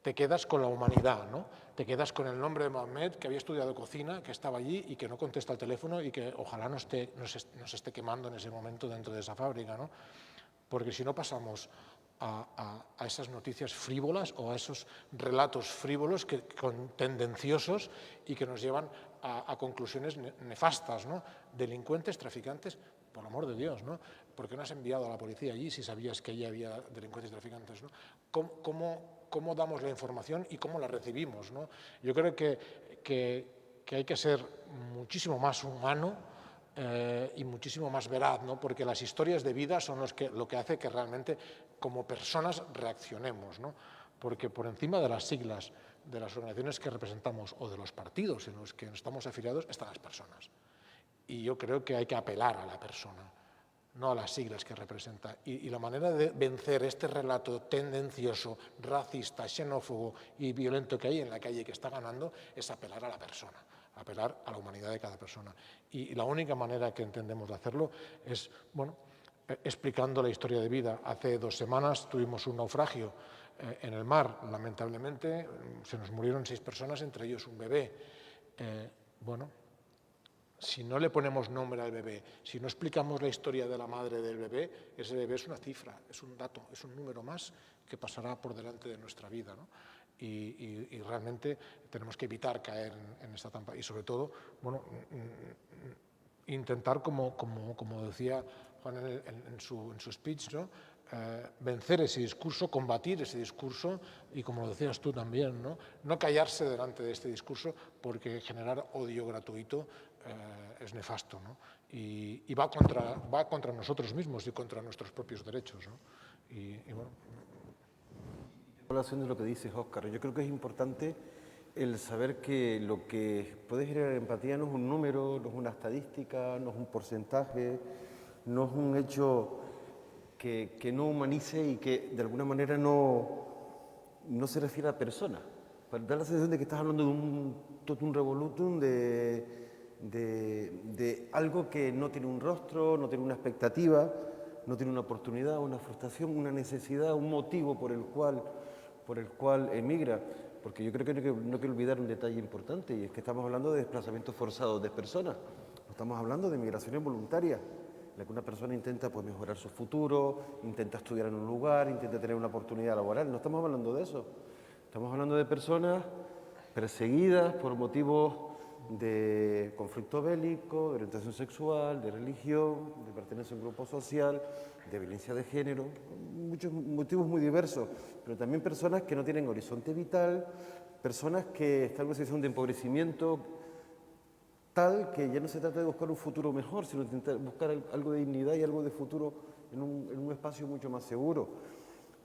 te quedas con la humanidad, ¿no? Te quedas con el nombre de Mohamed, que había estudiado cocina, que estaba allí y que no contesta el teléfono y que ojalá no se esté quemando en ese momento dentro de esa fábrica, ¿no? Porque si no pasamos a esas noticias frívolas o a esos relatos frívolos tendenciosos y que nos llevan a conclusiones nefastas, ¿no? Delincuentes, traficantes, por amor de Dios, ¿no? ¿Por qué no has enviado a la policía allí si sabías que allí había delincuentes y traficantes, ¿no? ¿Cómo damos la información y cómo la recibimos, ¿no? Yo creo que hay que ser muchísimo más humano y muchísimo más veraz, ¿no? Porque las historias de vida son lo que hace que realmente como personas reaccionemos, ¿no? Porque por encima de las siglas de las organizaciones que representamos o de los partidos en los que estamos afiliados están las personas. Y yo creo que hay que apelar a la persona, no a las siglas que representa. Y la manera de vencer este relato tendencioso, racista, xenófobo y violento que hay en la calle que está ganando es apelar a la persona, apelar a la humanidad de cada persona. Y la única manera que entendemos de hacerlo es, bueno, explicando la historia de vida. Hace 2 semanas tuvimos un naufragio en el mar, lamentablemente, se nos murieron 6 personas, entre ellos un bebé. Bueno, si no le ponemos nombre al bebé, si no explicamos la historia de la madre del bebé, ese bebé es una cifra, es un dato, es un número más que pasará por delante de nuestra vida, ¿no? Y realmente tenemos que evitar caer en esta trampa y sobre todo, bueno, intentar, como decía Juan en su speech, ¿no? Vencer ese discurso, combatir ese discurso y, como lo decías tú también, no callarse delante de este discurso porque generar odio gratuito es nefasto, ¿no? Y va contra nosotros mismos y contra nuestros propios derechos, ¿no? Y bueno. En relación de lo que dices, Óscar, yo creo que es importante el saber que lo que puede generar empatía no es un número, no es una estadística, no es un porcentaje, no es un hecho que no humanice y que de alguna manera no se refiere a personas. Para dar la sensación de que estás hablando de un totum revolutum, de algo que no tiene un rostro, no tiene una expectativa, no tiene una oportunidad, una frustración, una necesidad, un motivo por el cual emigra. Porque yo creo que no hay que olvidar un detalle importante, y es que estamos hablando de desplazamientos forzados de personas. No estamos hablando de migraciones voluntarias, en la que una persona intenta pues, mejorar su futuro, intenta estudiar en un lugar, intenta tener una oportunidad laboral. No estamos hablando de eso. Estamos hablando de personas perseguidas por motivos de conflicto bélico, de orientación sexual, de religión, de pertenencia a un grupo social, de violencia de género, muchos motivos muy diversos, pero también personas que no tienen horizonte vital, personas que están en una situación de empobrecimiento tal que ya no se trata de buscar un futuro mejor, sino de intentar buscar algo de dignidad y algo de futuro en un espacio mucho más seguro.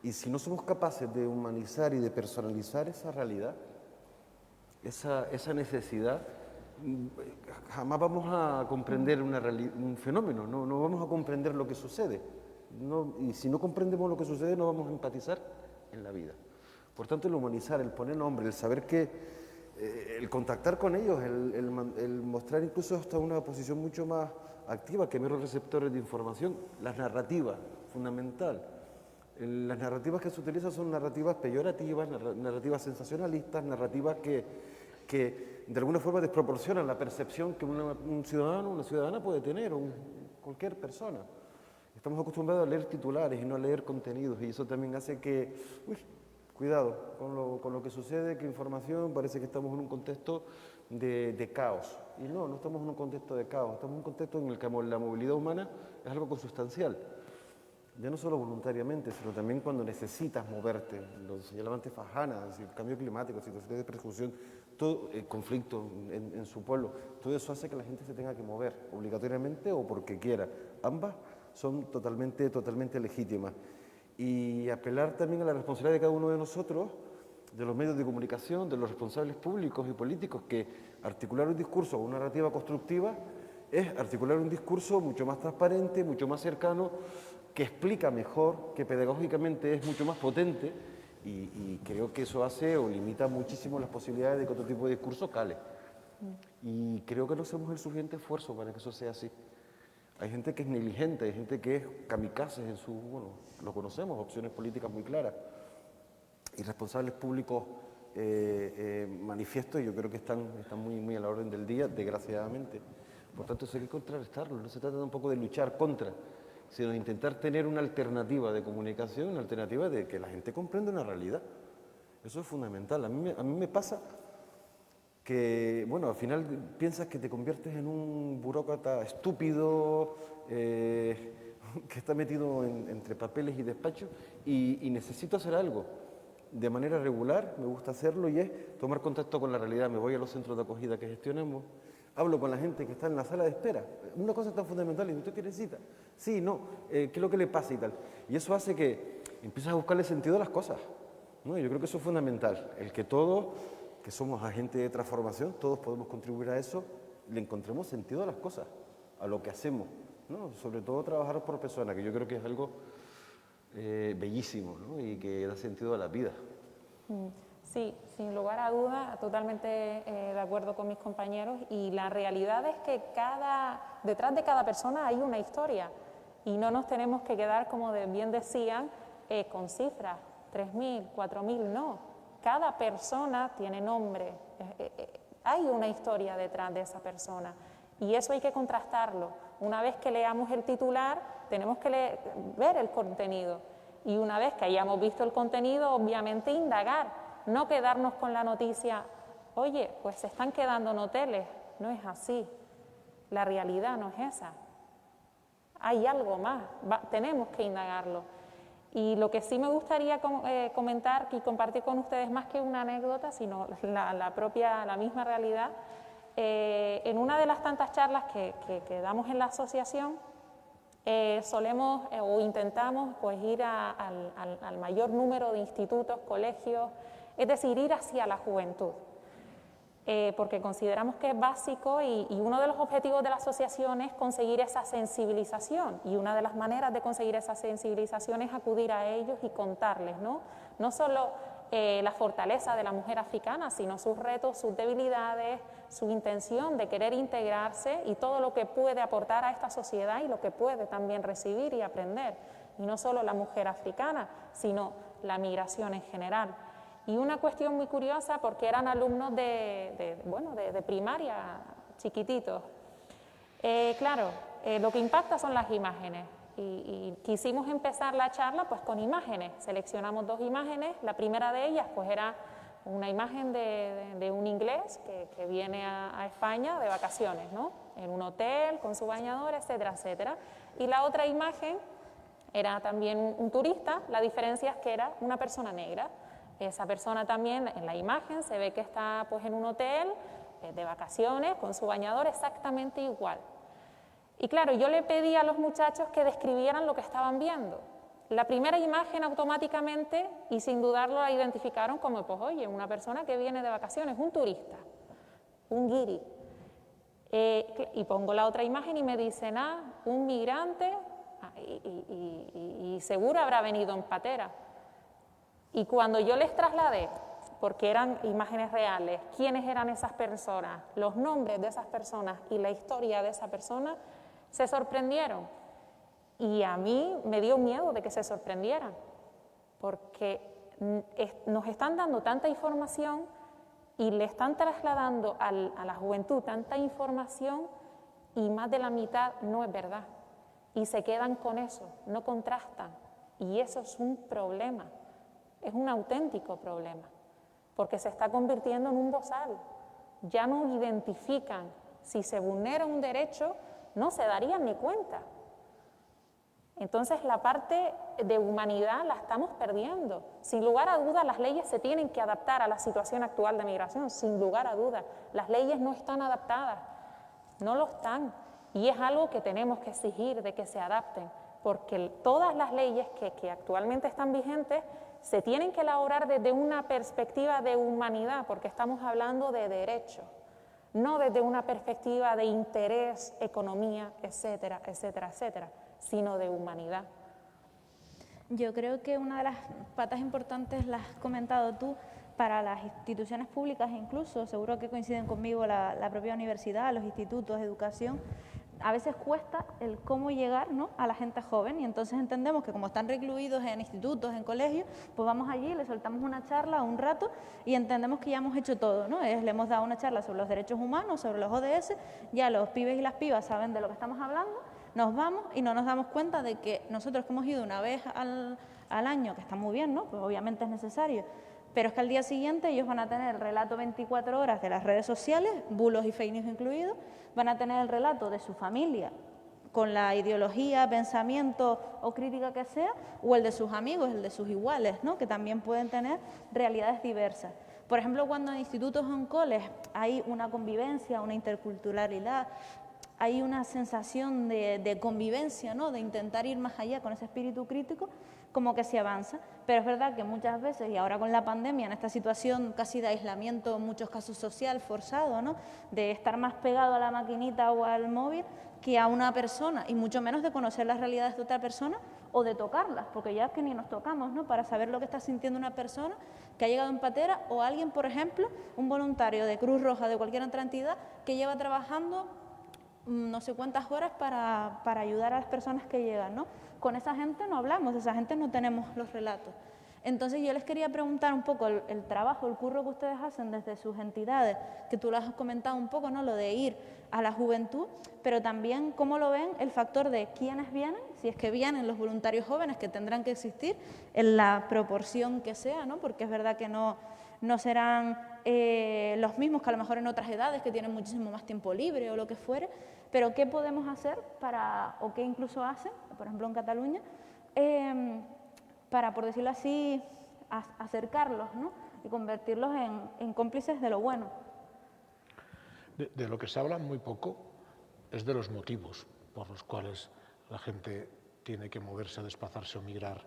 Y si no somos capaces de humanizar y de personalizar esa realidad, esa necesidad, jamás vamos a comprender un fenómeno, no vamos a comprender lo que sucede. Y si no comprendemos lo que sucede, no vamos a empatizar en la vida. Por tanto, el humanizar, el poner nombre, el saber que, el contactar con ellos, el mostrar incluso hasta una posición mucho más activa que meros receptores de información, las narrativas, fundamental. Las narrativas que se utilizan son narrativas peyorativas, narrativas sensacionalistas, narrativas que de alguna forma desproporcionan la percepción que un ciudadano o una ciudadana puede tener, o cualquier persona. Estamos acostumbrados a leer titulares y no a leer contenidos, y eso también hace que, cuidado con lo que sucede, que información, parece que estamos en un contexto de caos. Y no estamos en un contexto de caos, estamos en un contexto en el que la movilidad humana es algo consustancial. Ya no solo voluntariamente, sino también cuando necesitas moverte. Lo señalaba antes Fajana, el cambio climático, situaciones de persecución, todo el conflicto en su pueblo, todo eso hace que la gente se tenga que mover, obligatoriamente o porque quiera. Ambas son totalmente legítimas. Y apelar también a la responsabilidad de cada uno de nosotros, de los medios de comunicación, de los responsables públicos y políticos, que articular un discurso o una narrativa constructiva es articular un discurso mucho más transparente, mucho más cercano, que explica mejor, que pedagógicamente es mucho más potente, y creo que eso hace o limita muchísimo las posibilidades de que otro tipo de discurso cale. Y creo que no hacemos el suficiente esfuerzo para que eso sea así. Hay gente que es negligente, hay gente que es kamikaze en su, lo conocemos, opciones políticas muy claras. Y responsables públicos manifiestos, yo creo que están muy a la orden del día, desgraciadamente. Por tanto, eso hay que contrarrestarlo, no se trata tampoco de luchar contra, sino de intentar tener una alternativa de comunicación, una alternativa de que la gente comprenda una realidad. Eso es fundamental. A mí me pasa que, al final piensas que te conviertes en un burócrata estúpido, que está metido entre papeles y despachos, y necesito hacer algo. De manera regular, me gusta hacerlo, y es tomar contacto con la realidad. Me voy a los centros de acogida que gestionamos, hablo con la gente que está en la sala de espera. Una cosa tan fundamental, ¿usted tiene cita? Sí, no, ¿qué es lo que le pasa y tal? Y eso hace que empiezas a buscarle sentido a las cosas, ¿no? Yo creo que eso es fundamental, el que todos, que somos agentes de transformación, todos podemos contribuir a eso, le encontremos sentido a las cosas, a lo que hacemos, ¿no? Sobre todo trabajar por personas, que yo creo que es algo bellísimo, ¿no? Y que da sentido a la vida. Sí, sin lugar a duda, totalmente de acuerdo con mis compañeros, y la realidad es que detrás de cada persona hay una historia, y no nos tenemos que quedar, como bien decían, con cifras, 3.000, 4.000, no. Cada persona tiene nombre, hay una historia detrás de esa persona, y eso hay que contrastarlo. Una vez que leamos el titular, tenemos que ver el contenido, y una vez que hayamos visto el contenido, obviamente indagar. No quedarnos con la noticia, oye, pues se están quedando en hoteles. No es así. La realidad no es esa. Hay algo más. Tenemos que indagarlo. Y lo que sí me gustaría comentar y compartir con ustedes, más que una anécdota, sino la misma realidad, en una de las tantas charlas que damos en la asociación, solemos o intentamos pues ir al mayor número de institutos, colegios, es decir, ir hacia la juventud. porque consideramos que es básico y uno de los objetivos de la asociación es conseguir esa sensibilización, y una de las maneras de conseguir esa sensibilización es acudir a ellos y contarles, no solo la fortaleza de la mujer africana, sino sus retos, sus debilidades, su intención de querer integrarse y todo lo que puede aportar a esta sociedad y lo que puede también recibir y aprender, y no solo la mujer africana, sino la migración en general. Y una cuestión muy curiosa, porque eran alumnos de primaria, chiquititos. Claro, lo que impacta son las imágenes. Y quisimos empezar la charla pues con imágenes. Seleccionamos 2 imágenes. La primera de ellas pues era una imagen de un inglés que viene a España de vacaciones, ¿no? En un hotel, con su bañador, etcétera, etcétera. Y la otra imagen era también un turista. La diferencia es que era una persona negra. Esa persona también en la imagen se ve que está pues en un hotel de vacaciones con su bañador exactamente igual. Y claro, yo le pedí a los muchachos que describieran lo que estaban viendo. La primera imagen automáticamente y sin dudarlo la identificaron como pues oye, una persona que viene de vacaciones, un turista, un guiri. Y pongo la otra imagen y me dicen, un migrante y seguro habrá venido en patera. Y cuando yo les trasladé, porque eran imágenes reales, quiénes eran esas personas, los nombres de esas personas y la historia de esa persona, se sorprendieron. Y a mí me dio miedo de que se sorprendieran, porque nos están dando tanta información y le están trasladando a la juventud tanta información y más de la mitad no es verdad. Y se quedan con eso, no contrastan. Y eso es un problema. Es un auténtico problema, porque se está convirtiendo en un bozal. Ya no identifican. Si se vulnera un derecho, no se darían ni cuenta. Entonces, la parte de humanidad la estamos perdiendo. Sin lugar a dudas, las leyes se tienen que adaptar a la situación actual de migración, sin lugar a dudas. Las leyes no están adaptadas, no lo están. Y es algo que tenemos que exigir de que se adapten, porque todas las leyes que actualmente están vigentes se tienen que elaborar desde una perspectiva de humanidad, porque estamos hablando de derecho, no desde una perspectiva de interés, economía, etcétera, etcétera, etcétera, sino de humanidad. Yo creo que una de las patas importantes las has comentado tú para las instituciones públicas, incluso, seguro que coinciden conmigo la propia universidad, los institutos de educación. A veces cuesta el cómo llegar, ¿no?, a la gente joven, y entonces entendemos que como están recluidos en institutos, en colegios, pues vamos allí, les soltamos una charla un rato y entendemos que ya hemos hecho todo, ¿no? Le hemos dado una charla sobre los derechos humanos, sobre los ODS, ya los pibes y las pibas saben de lo que estamos hablando, nos vamos y no nos damos cuenta de que nosotros que hemos ido una vez al año, que está muy bien, ¿no?, pues obviamente es necesario, pero es que al día siguiente ellos van a tener el relato 24 horas de las redes sociales, bulos y fake news incluidos, van a tener el relato de su familia con la ideología, pensamiento o crítica que sea, o el de sus amigos, el de sus iguales, ¿no?, que también pueden tener realidades diversas. Por ejemplo, cuando en institutos o en coles hay una convivencia, una interculturalidad, hay una sensación de convivencia, ¿no?, de intentar ir más allá con ese espíritu crítico, como que se avanza. Pero es verdad que muchas veces, y ahora con la pandemia, en esta situación casi de aislamiento, en muchos casos social, forzado, ¿no?, de estar más pegado a la maquinita o al móvil que a una persona, y mucho menos de conocer las realidades de otra persona o de tocarlas, porque ya es que ni nos tocamos, ¿no?, para saber lo que está sintiendo una persona que ha llegado en patera, o alguien, por ejemplo, un voluntario de Cruz Roja, de cualquier otra entidad, que lleva trabajando no sé cuántas horas para ayudar a las personas que llegan, ¿no? Con esa gente no hablamos, de esa gente no tenemos los relatos. Entonces yo les quería preguntar un poco el trabajo, el curro que ustedes hacen desde sus entidades, que tú lo has comentado un poco, ¿no?, lo de ir a la juventud, pero también cómo lo ven el factor de quiénes vienen, si es que vienen los voluntarios jóvenes, que tendrán que existir en la proporción que sea, ¿no?, porque es verdad que no serán los mismos que a lo mejor en otras edades, que tienen muchísimo más tiempo libre o lo que fuere, pero ¿qué podemos hacer o qué incluso hacen, por ejemplo en Cataluña, para, por decirlo así, acercarlos, ¿no?, y convertirlos en cómplices de lo bueno? De lo que se habla muy poco es de los motivos por los cuales la gente tiene que moverse, desplazarse o migrar.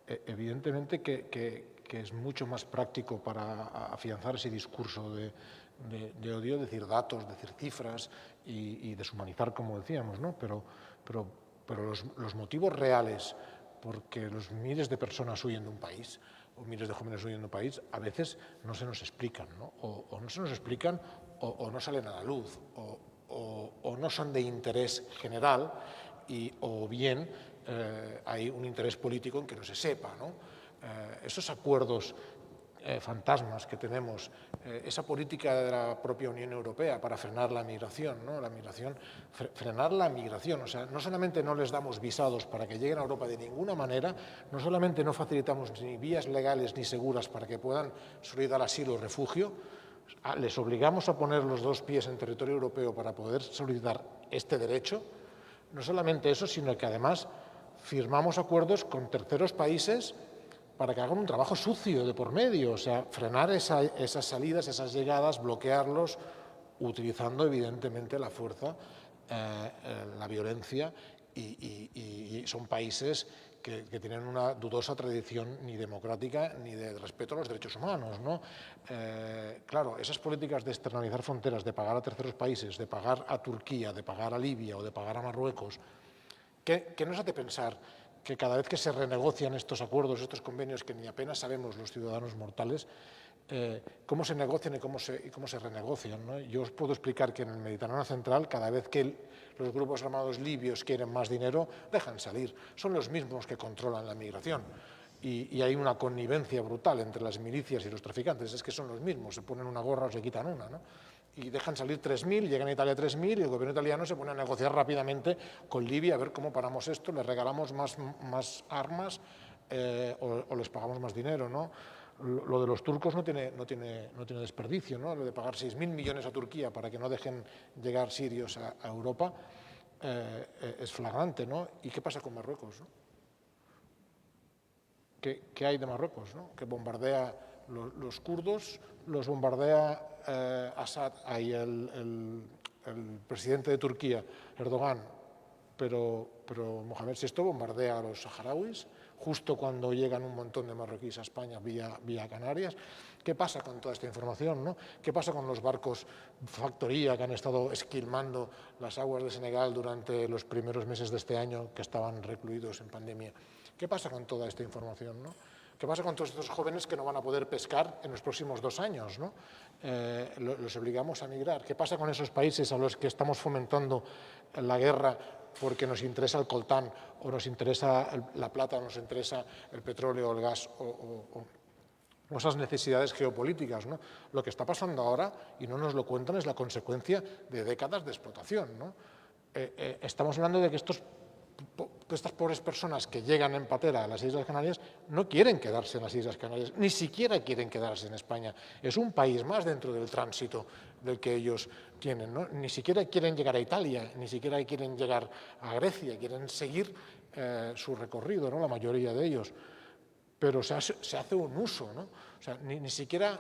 Evidentemente que es mucho más práctico para afianzar ese discurso de odio, decir datos, decir cifras y deshumanizar, como decíamos, ¿no? Pero los motivos reales por que los miles de personas huyen de un país o miles de jóvenes huyen de un país, a veces no se nos explican, ¿no? O no se nos explican o no salen a la luz, o no son de interés general, o bien hay un interés político en que no se sepa, ¿no? Esos acuerdos fantasmas que tenemos, esa política de la propia Unión Europea para frenar la migración, ¿no? Frenar la migración, o sea, no solamente no les damos visados para que lleguen a Europa de ninguna manera, no solamente no facilitamos ni vías legales ni seguras para que puedan solicitar asilo o refugio, les obligamos a poner los dos pies en territorio europeo para poder solicitar este derecho. No solamente eso, sino que además firmamos acuerdos con terceros países para que hagan un trabajo sucio de por medio, o sea, frenar esas salidas, esas llegadas, bloquearlos, utilizando evidentemente la fuerza, la violencia, y son países que tienen una dudosa tradición ni democrática ni de respeto a los derechos humanos, ¿no? Claro, esas políticas de externalizar fronteras, de pagar a terceros países, de pagar a Turquía, de pagar a Libia o de pagar a Marruecos, ¿qué nos hace pensar que cada vez que se renegocian estos acuerdos, estos convenios que ni apenas sabemos los ciudadanos mortales, cómo se negocian y cómo se renegocian, ¿no? Yo os puedo explicar que en el Mediterráneo Central, cada vez que los grupos armados libios quieren más dinero, dejan salir. Son los mismos que controlan la migración. Y hay una connivencia brutal entre las milicias y los traficantes. Es que son los mismos, se ponen una gorra o se quitan una, ¿no? Y dejan salir 3.000, llegan a Italia 3.000 y el gobierno italiano se pone a negociar rápidamente con Libia a ver cómo paramos esto, les regalamos más armas o les pagamos más dinero, ¿no? Lo de los turcos no tiene desperdicio, ¿no? Lo de pagar 6.000 millones a Turquía para que no dejen llegar sirios a Europa es flagrante, ¿no? ¿Y qué pasa con Marruecos, ¿no? ¿Qué hay de Marruecos, ¿no? Que bombardea los kurdos, los bombardea Assad, el presidente de Turquía, Erdogan, pero Mohamed VI bombardea a los saharauis justo cuando llegan un montón de marroquíes a España vía Canarias. ¿Qué pasa con toda esta información, ¿no? ¿Qué pasa con los barcos factoría que han estado esquilmando las aguas de Senegal durante los primeros meses de este año, que estaban recluidos en pandemia? ¿Qué pasa con toda esta información, ¿no? ¿Qué pasa con todos estos jóvenes que no van a poder pescar en los próximos 2 años, ¿no? Los obligamos a migrar. ¿Qué pasa con esos países a los que estamos fomentando la guerra porque nos interesa el coltán o nos interesa la plata o nos interesa el petróleo o el gas o esas necesidades geopolíticas, ¿no? Lo que está pasando ahora, y no nos lo cuentan, es la consecuencia de décadas de explotación, ¿no? Estamos hablando de que estas pobres personas que llegan en patera a las Islas Canarias no quieren quedarse en las Islas Canarias, ni siquiera quieren quedarse en España. Es un país más dentro del tránsito del que ellos tienen, ¿no? Ni siquiera quieren llegar a Italia, ni siquiera quieren llegar a Grecia, quieren seguir su recorrido, ¿no? La mayoría de ellos. Pero se hace un uso, ¿no? O sea, ni siquiera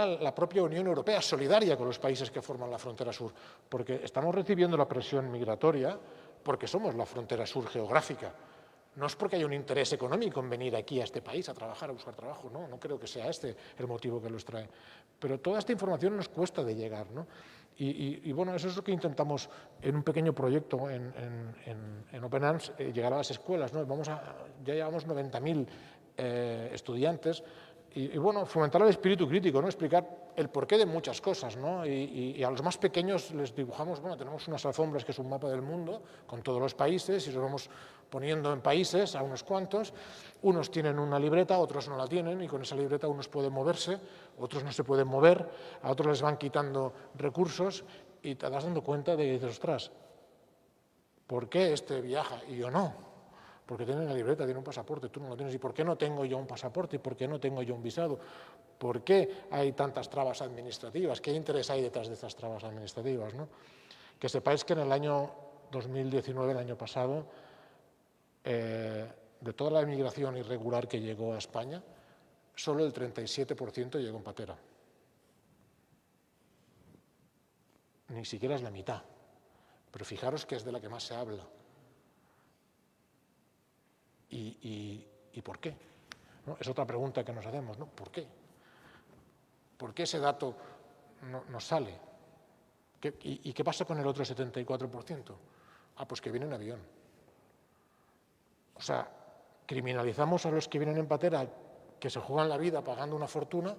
la propia Unión Europea es solidaria con los países que forman la frontera sur, porque estamos recibiendo la presión migratoria porque somos la frontera sur geográfica. No es porque haya un interés económico en venir aquí a este país a trabajar, a buscar trabajo, no creo que sea este el motivo que los trae. Pero toda esta información nos cuesta de llegar, ¿no? Y bueno, eso es lo que intentamos en un pequeño proyecto en Open Arms, llegar a las escuelas, ¿no? Ya llevamos 90.000 estudiantes. Y bueno, fomentar el espíritu crítico, ¿no? Explicar el porqué de muchas cosas, ¿no? Y a los más pequeños les dibujamos, bueno, tenemos unas alfombras que es un mapa del mundo con todos los países y los vamos poniendo en países a unos cuantos. Unos tienen una libreta, otros no la tienen, y con esa libreta unos pueden moverse, otros no se pueden mover, a otros les van quitando recursos y te das dando cuenta de que dices, ostras, ¿por qué este viaja y yo no? Porque tiene la libreta, tiene un pasaporte, tú no lo tienes. ¿Y por qué no tengo yo un pasaporte? ¿Y por qué no tengo yo un visado? ¿Por qué hay tantas trabas administrativas? ¿Qué interés hay detrás de estas trabas administrativas, ¿no? Que sepáis que en el año 2019, el año pasado, de toda la inmigración irregular que llegó a España, solo el 37% llegó en patera. Ni siquiera es la mitad. Pero fijaros que es de la que más se habla. ¿Y por qué? ¿no? Es otra pregunta que nos hacemos, ¿no? ¿Por qué? ¿Por qué ese dato no sale? ¿Y qué pasa con el otro 74%? Pues que viene en avión. O sea, criminalizamos a los que vienen en patera, que se juegan la vida pagando una fortuna,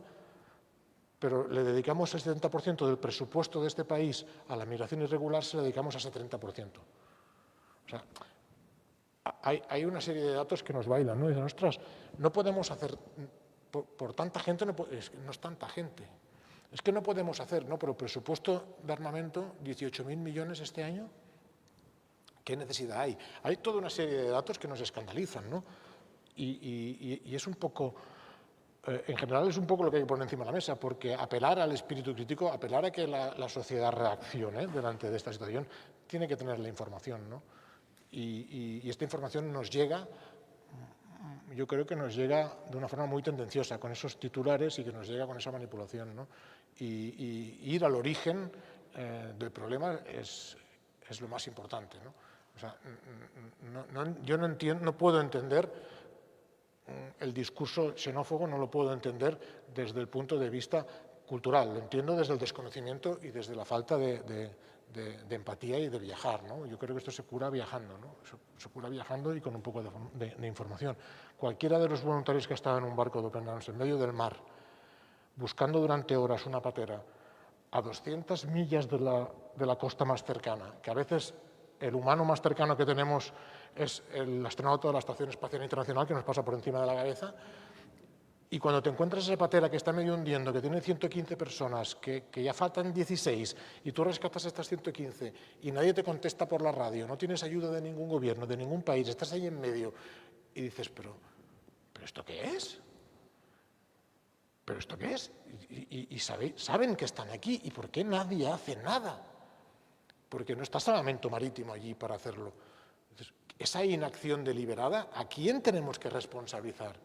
pero le dedicamos el 70% del presupuesto de este país a la migración irregular, se lo dedicamos a ese 30%. O sea, hay una serie de datos que nos bailan, ¿no? Y dicen, ostras, no podemos hacer, por tanta gente, no es tanta gente. Es que no podemos hacer, ¿no? Pero presupuesto de armamento, 18.000 millones este año, ¿qué necesidad hay? Hay toda una serie de datos que nos escandalizan, ¿no? Y es un poco, en general es un poco lo que hay que poner encima de la mesa, porque apelar al espíritu crítico, apelar a que la sociedad reaccione delante de esta situación, tiene que tener la información, ¿no? Y esta información nos llega, yo creo que nos llega de una forma muy tendenciosa, con esos titulares y que nos llega con esa manipulación, ¿no? Y ir al origen del problema es lo más importante, ¿no? O sea, yo no puedo entender el discurso xenófobo, no lo puedo entender desde el punto de vista cultural, lo entiendo desde el desconocimiento y desde la falta de empatía y de viajar, ¿no? Yo creo que esto se cura viajando, ¿no? Se cura viajando y con un poco de información. Cualquiera de los voluntarios que ha estado en un barco de Open Arms en medio del mar, buscando durante horas una patera a 200 millas de la costa más cercana, que a veces el humano más cercano que tenemos es el astronauta de la Estación Espacial Internacional, que nos pasa por encima de la cabeza, y cuando te encuentras esa patera que está medio hundiendo, que tiene 115 personas, que ya faltan 16, y tú rescatas a estas 115, y nadie te contesta por la radio, no tienes ayuda de ningún gobierno, de ningún país, estás ahí en medio, y dices, ¿pero esto qué es? ¿Pero esto qué es? Y saben que están aquí, ¿y por qué nadie hace nada? Porque no está Salvamento Marítimo allí para hacerlo. Entonces, esa inacción deliberada, ¿a quién tenemos que responsabilizar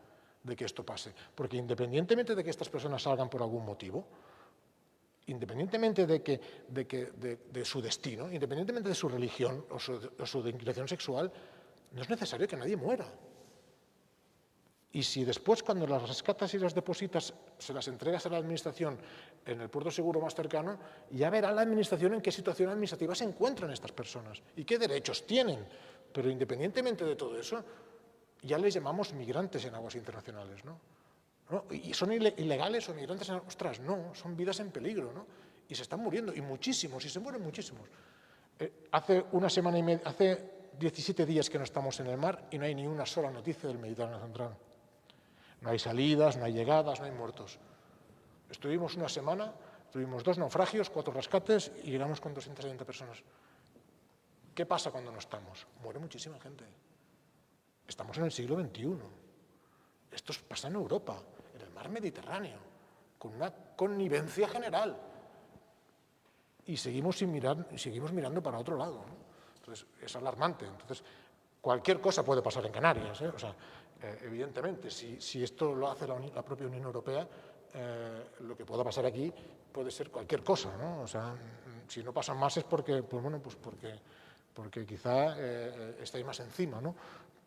de que esto pase? Porque independientemente de que estas personas salgan por algún motivo, independientemente de su destino, independientemente de su religión o su inclinación sexual, no es necesario que nadie muera. Y si después, cuando las rescatas y las depositas, se las entregas a la administración en el puerto seguro más cercano, ya verá la administración en qué situación administrativa se encuentran estas personas y qué derechos tienen. Pero independientemente de todo eso, ya les llamamos migrantes en aguas internacionales, ¿no? ¿Y son ilegales o migrantes? Ostras, no, son vidas en peligro, ¿no? Y se están muriendo, y muchísimos, y se mueren muchísimos. Hace una semana y media, hace 17 días que no estamos en el mar y no hay ni una sola noticia del Mediterráneo Central. No hay salidas, no hay llegadas, no hay muertos. Estuvimos una semana, tuvimos 2 naufragios, 4 rescates y llegamos con 270 personas. ¿Qué pasa cuando no estamos? Muere muchísima gente. Estamos en el siglo XXI. Esto pasa en Europa, en el mar Mediterráneo, con una connivencia general. Y seguimos mirando para otro lado, ¿no? Entonces, es alarmante. Entonces, cualquier cosa puede pasar en Canarias, ¿eh? O sea, evidentemente, si esto lo hace la propia Unión Europea, lo que pueda pasar aquí puede ser cualquier cosa, ¿no? O sea, si no pasan más es porque, porque quizá estáis más encima, ¿no?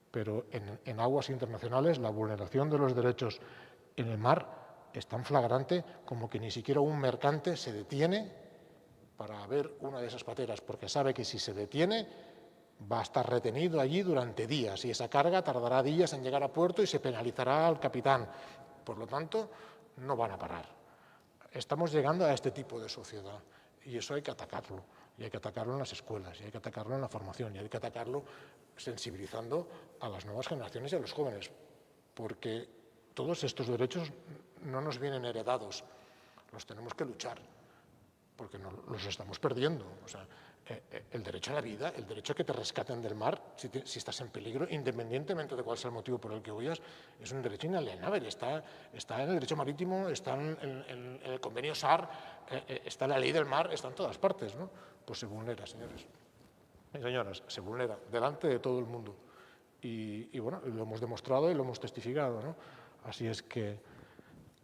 Pero en aguas internacionales la vulneración de los derechos en el mar es tan flagrante como que ni siquiera un mercante se detiene para ver una de esas pateras, porque sabe que si se detiene va a estar retenido allí durante días y esa carga tardará días en llegar a puerto y se penalizará al capitán. Por lo tanto, no van a parar. Estamos llegando a este tipo de sociedad y eso hay que atacarlo. Y hay que atacarlo en las escuelas, y hay que atacarlo en la formación, y hay que atacarlo sensibilizando a las nuevas generaciones y a los jóvenes, porque todos estos derechos no nos vienen heredados, los tenemos que luchar, porque los estamos perdiendo. O sea, el derecho a la vida, el derecho a que te rescaten del mar si estás en peligro, independientemente de cuál sea el motivo por el que huyas, es un derecho inalienable. Está en el derecho marítimo, está en el convenio SAR, está en la ley del mar, está en todas partes, ¿no? Pues se vulnera, señores y señoras, se vulnera delante de todo el mundo. Y bueno, lo hemos demostrado y lo hemos testificado, ¿no? Así es que,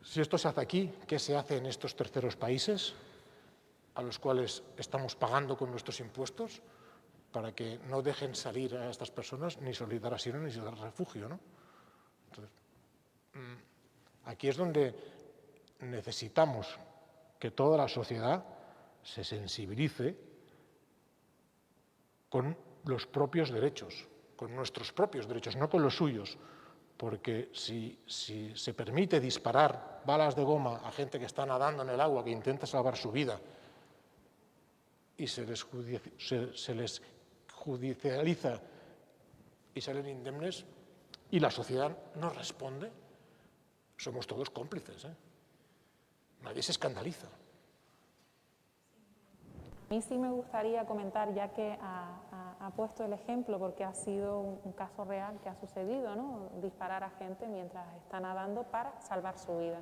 si esto se hace aquí, ¿qué se hace en estos terceros países a los cuales estamos pagando con nuestros impuestos para que no dejen salir a estas personas ni solicitar asilo ni solicitar refugio, ¿no? Entonces, aquí es donde necesitamos que toda la sociedad se sensibilice con los propios derechos, con nuestros propios derechos, no con los suyos, porque si se permite disparar balas de goma a gente que está nadando en el agua, que intenta salvar su vida, y se les judicializa y salen indemnes, y la sociedad no responde, somos todos cómplices, ¿eh? Nadie se escandaliza. A mí sí me gustaría comentar, ya que ha puesto el ejemplo, porque ha sido un caso real que ha sucedido, ¿no? Disparar a gente mientras está nadando para salvar su vida.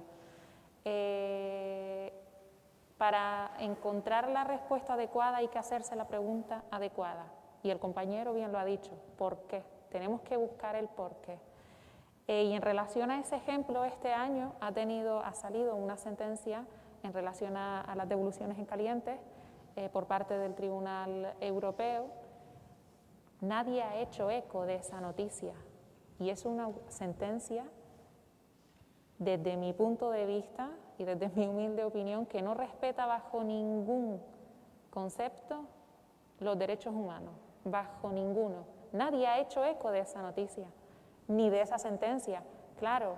Para encontrar la respuesta adecuada hay que hacerse la pregunta adecuada. Y el compañero bien lo ha dicho, ¿por qué? Tenemos que buscar el por qué. Y en relación a ese ejemplo, este año ha salido una sentencia en relación a las devoluciones en caliente por parte del Tribunal Europeo. Nadie ha hecho eco de esa noticia y es una sentencia, desde mi punto de vista y desde mi humilde opinión, que no respeta bajo ningún concepto los derechos humanos, bajo ninguno. Nadie ha hecho eco de esa noticia, ni de esa sentencia. Claro,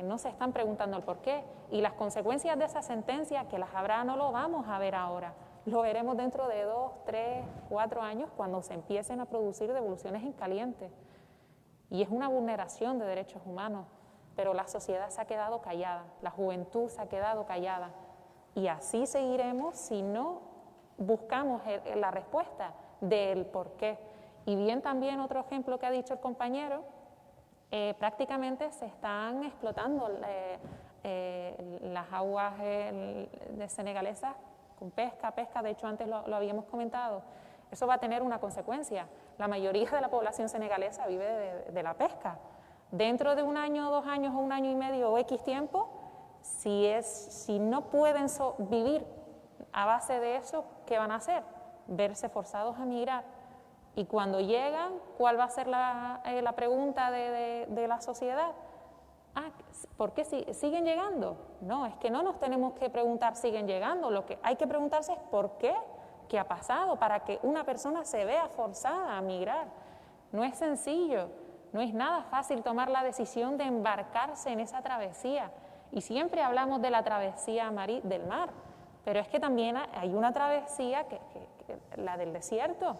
no se están preguntando el por qué. Y las consecuencias de esa sentencia, que las habrá, no lo vamos a ver ahora. Lo veremos dentro de 2, 3, 4 años cuando se empiecen a producir devoluciones en caliente. Y es una vulneración de derechos humanos. Pero la sociedad se ha quedado callada, la juventud se ha quedado callada. Y así seguiremos si no buscamos la respuesta del por qué. Y bien también otro ejemplo que ha dicho el compañero, prácticamente se están explotando las aguas de senegalesas con pesca, de hecho antes lo habíamos comentado. Eso va a tener una consecuencia. La mayoría de la población senegalesa vive de la pesca. Dentro de 1 año, 2 años o 1 año y medio o X tiempo, si no pueden vivir a base de eso, ¿qué van a hacer? Verse forzados a migrar. Y cuando llegan, ¿cuál va a ser la pregunta de la sociedad? ¿Por qué siguen llegando? No, es que no nos tenemos que preguntar siguen llegando, lo que hay que preguntarse es por qué, qué ha pasado para que una persona se vea forzada a migrar. No es sencillo, no es nada fácil tomar la decisión de embarcarse en esa travesía. Y siempre hablamos de la travesía del mar, pero es que también hay una travesía, la del desierto.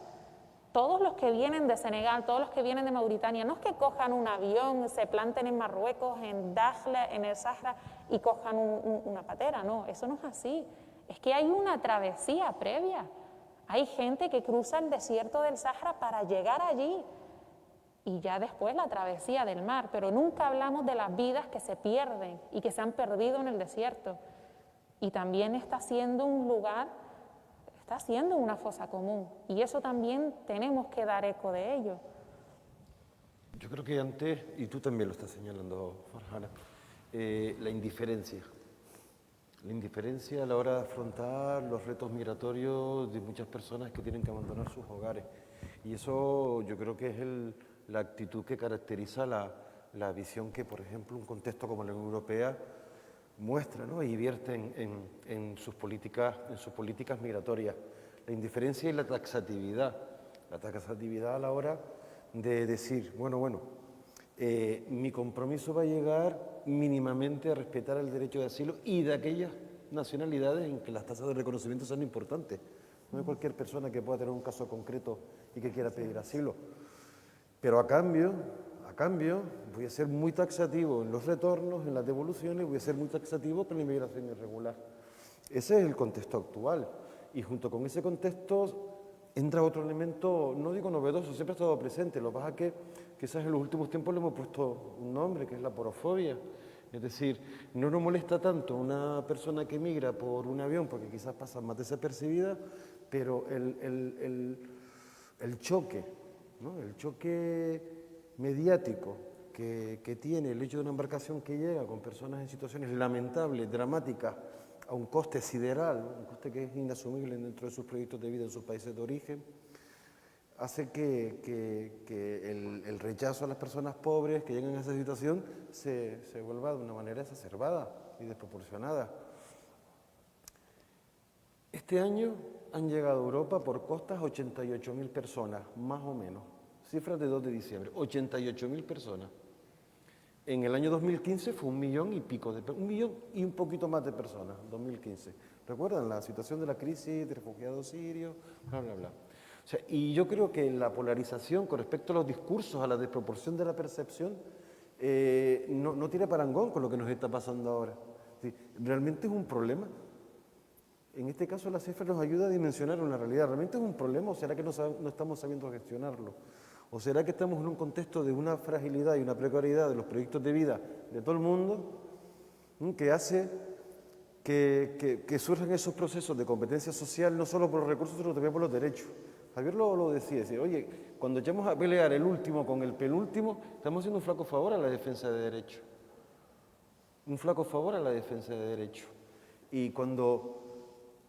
Todos los que vienen de Senegal, todos los que vienen de Mauritania, no es que cojan un avión, se planten en Marruecos, en Dakhla, en el Sahara y cojan una patera, no, eso no es así. Es que hay una travesía previa. Hay gente que cruza el desierto del Sahara para llegar allí y ya después la travesía del mar, pero nunca hablamos de las vidas que se pierden y que se han perdido en el desierto. Y también está siendo un lugar, está siendo una fosa común y eso también tenemos que dar eco de ello. Yo creo que antes, y tú también lo estás señalando, Farhana, la indiferencia. La indiferencia a la hora de afrontar los retos migratorios de muchas personas que tienen que abandonar sus hogares. Y eso yo creo que es la actitud que caracteriza la visión que, por ejemplo, un contexto como la Unión Europea muestra, ¿no? Y vierte en sus políticas migratorias. La indiferencia y la taxatividad. La taxatividad a la hora de decir, mi compromiso va a llegar mínimamente a respetar el derecho de asilo y de aquellas nacionalidades en que las tasas de reconocimiento son importantes. No hay cualquier persona que pueda tener un caso concreto y que quiera pedir asilo. Pero a cambio, voy a ser muy taxativo en los retornos, en las devoluciones, voy a ser muy taxativo con la inmigración irregular. Ese es el contexto actual. Y junto con ese contexto entra otro elemento, no digo novedoso, siempre ha estado presente. Lo que pasa es que quizás en los últimos tiempos le hemos puesto un nombre, que es la porofobia. Es decir, no nos molesta tanto una persona que migra por un avión, porque quizás pasa más desapercibida, pero el choque, ¿no? El choque mediático que tiene el hecho de una embarcación que llega con personas en situaciones lamentables, dramáticas, a un coste sideral, un coste que es inasumible dentro de sus proyectos de vida en sus países de origen, hace que el rechazo a las personas pobres que llegan a esa situación se vuelva de una manera exacerbada y desproporcionada. Este año han llegado a Europa por costas 88.000 personas, más o menos. Cifras de 2 de diciembre, 88.000 personas. En el año 2015 fue 1 millón y pico, 1 millón y un poquito más de personas, 2015. ¿Recuerdan la situación de la crisis de refugiados sirios? Bla, bla, bla. O sea, y yo creo que la polarización con respecto a los discursos, a la desproporción de la percepción, no tiene parangón con lo que nos está pasando ahora. ¿Sí? Realmente es un problema. En este caso la cifra nos ayuda a dimensionar una realidad. ¿Realmente es un problema o será que no estamos sabiendo gestionarlo? ¿O será que estamos en un contexto de una fragilidad y una precariedad de los proyectos de vida de todo el mundo que hace que surjan esos procesos de competencia social no solo por los recursos, sino también por los derechos? Javier lo decía, oye, cuando echamos a pelear el último con el penúltimo, estamos haciendo un flaco favor a la defensa de derechos. Un flaco favor a la defensa de derechos. Y cuando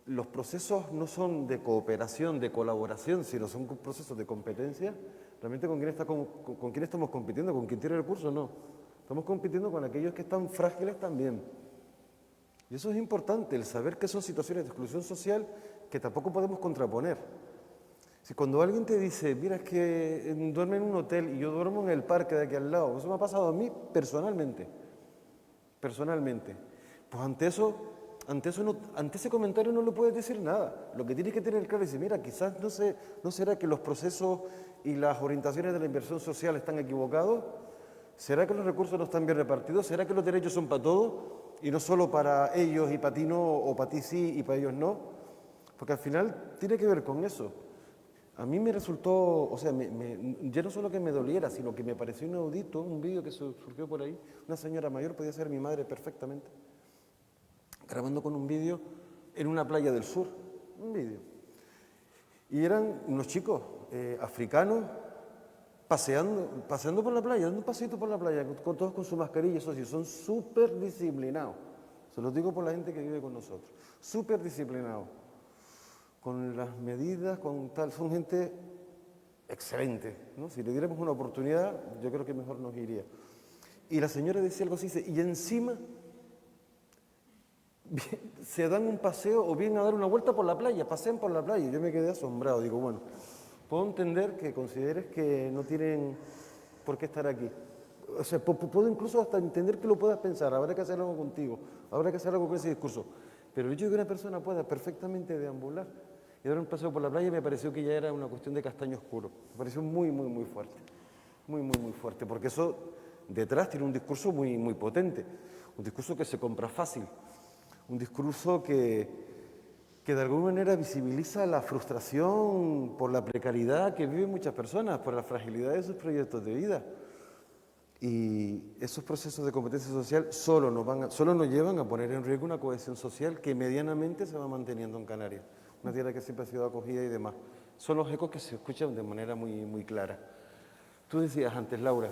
los procesos no son de cooperación, de colaboración, sino son procesos de competencia, realmente ¿con quién estamos compitiendo? ¿Con quién tiene recursos? No. Estamos compitiendo con aquellos que están frágiles también. Y eso es importante, el saber que son situaciones de exclusión social que tampoco podemos contraponer. Si cuando alguien te dice, mira, es que duerme en un hotel y yo duermo en el parque de aquí al lado, eso me ha pasado a mí personalmente, pues ante ese comentario no le puedes decir nada. Lo que tienes que tener claro es decir, mira, quizás no será que los procesos y las orientaciones de la inversión social están equivocados, será que los recursos no están bien repartidos, será que los derechos son para todos y no solo para ellos y para ti no, o para ti sí y para ellos no, porque al final tiene que ver con eso. A mí me resultó, o sea, ya no solo que me doliera, sino que me pareció inaudito, un vídeo que surgió por ahí, una señora mayor, podía ser mi madre perfectamente, grabando con un vídeo en una playa del sur, un vídeo. Y eran unos chicos africanos paseando por la playa, dando un paseito por la playa, todos con su mascarilla, eso sí, son súper disciplinados. Se los digo por la gente que vive con nosotros, súper disciplinados. Con las medidas, con tal, son gente excelente, ¿no? Si le diéramos una oportunidad, yo creo que mejor nos iría. Y la señora decía algo así, dice, y encima se dan un paseo o vienen a dar una vuelta por la playa, pasean por la playa. Yo me quedé asombrado, digo, bueno, puedo entender que consideres que no tienen por qué estar aquí. O sea, puedo incluso hasta entender que lo puedas pensar, habrá que hacer algo contigo, habrá que hacer algo con ese discurso. Pero el hecho de que una persona pueda perfectamente deambular y dar un paseo por la playa me pareció que ya era una cuestión de castaño oscuro. Me pareció muy, muy, muy fuerte. Muy, muy, muy fuerte. Porque eso detrás tiene un discurso muy, muy potente. Un discurso que se compra fácil. Un discurso que de alguna manera visibiliza la frustración por la precariedad que viven muchas personas, por la fragilidad de sus proyectos de vida. Y esos procesos de competencia social solo nos llevan a poner en riesgo una cohesión social que medianamente se va manteniendo en Canarias. Una tierra que siempre ha sido acogida y demás. Son los ecos que se escuchan de manera muy, muy clara. Tú decías antes, Laura,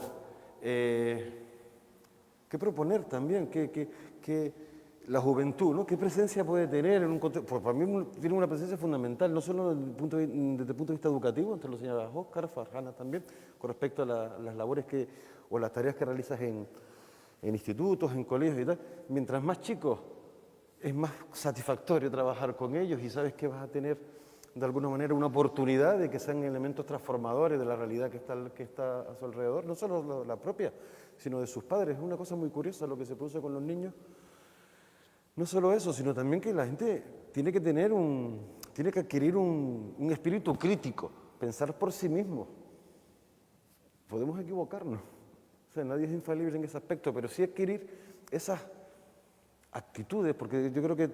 ¿qué proponer también? ¿Qué la juventud, ¿no? ¿Qué presencia puede tener en un contexto? Pues para mí tiene una presencia fundamental, no solo desde el punto de vista educativo, antes lo señalaba Óscar, Farjana también, con respecto a las labores o las tareas que realizas en institutos, en colegios y tal. Mientras más chicos, es más satisfactorio trabajar con ellos y sabes que vas a tener de alguna manera una oportunidad de que sean elementos transformadores de la realidad que está a su alrededor, no solo la propia, sino de sus padres. Es una cosa muy curiosa lo que se produce con los niños. No solo eso, sino también que la gente tiene que adquirir un espíritu crítico, pensar por sí mismo. Podemos equivocarnos, o sea, nadie es infalible en ese aspecto, pero sí adquirir esas actitudes, porque yo creo que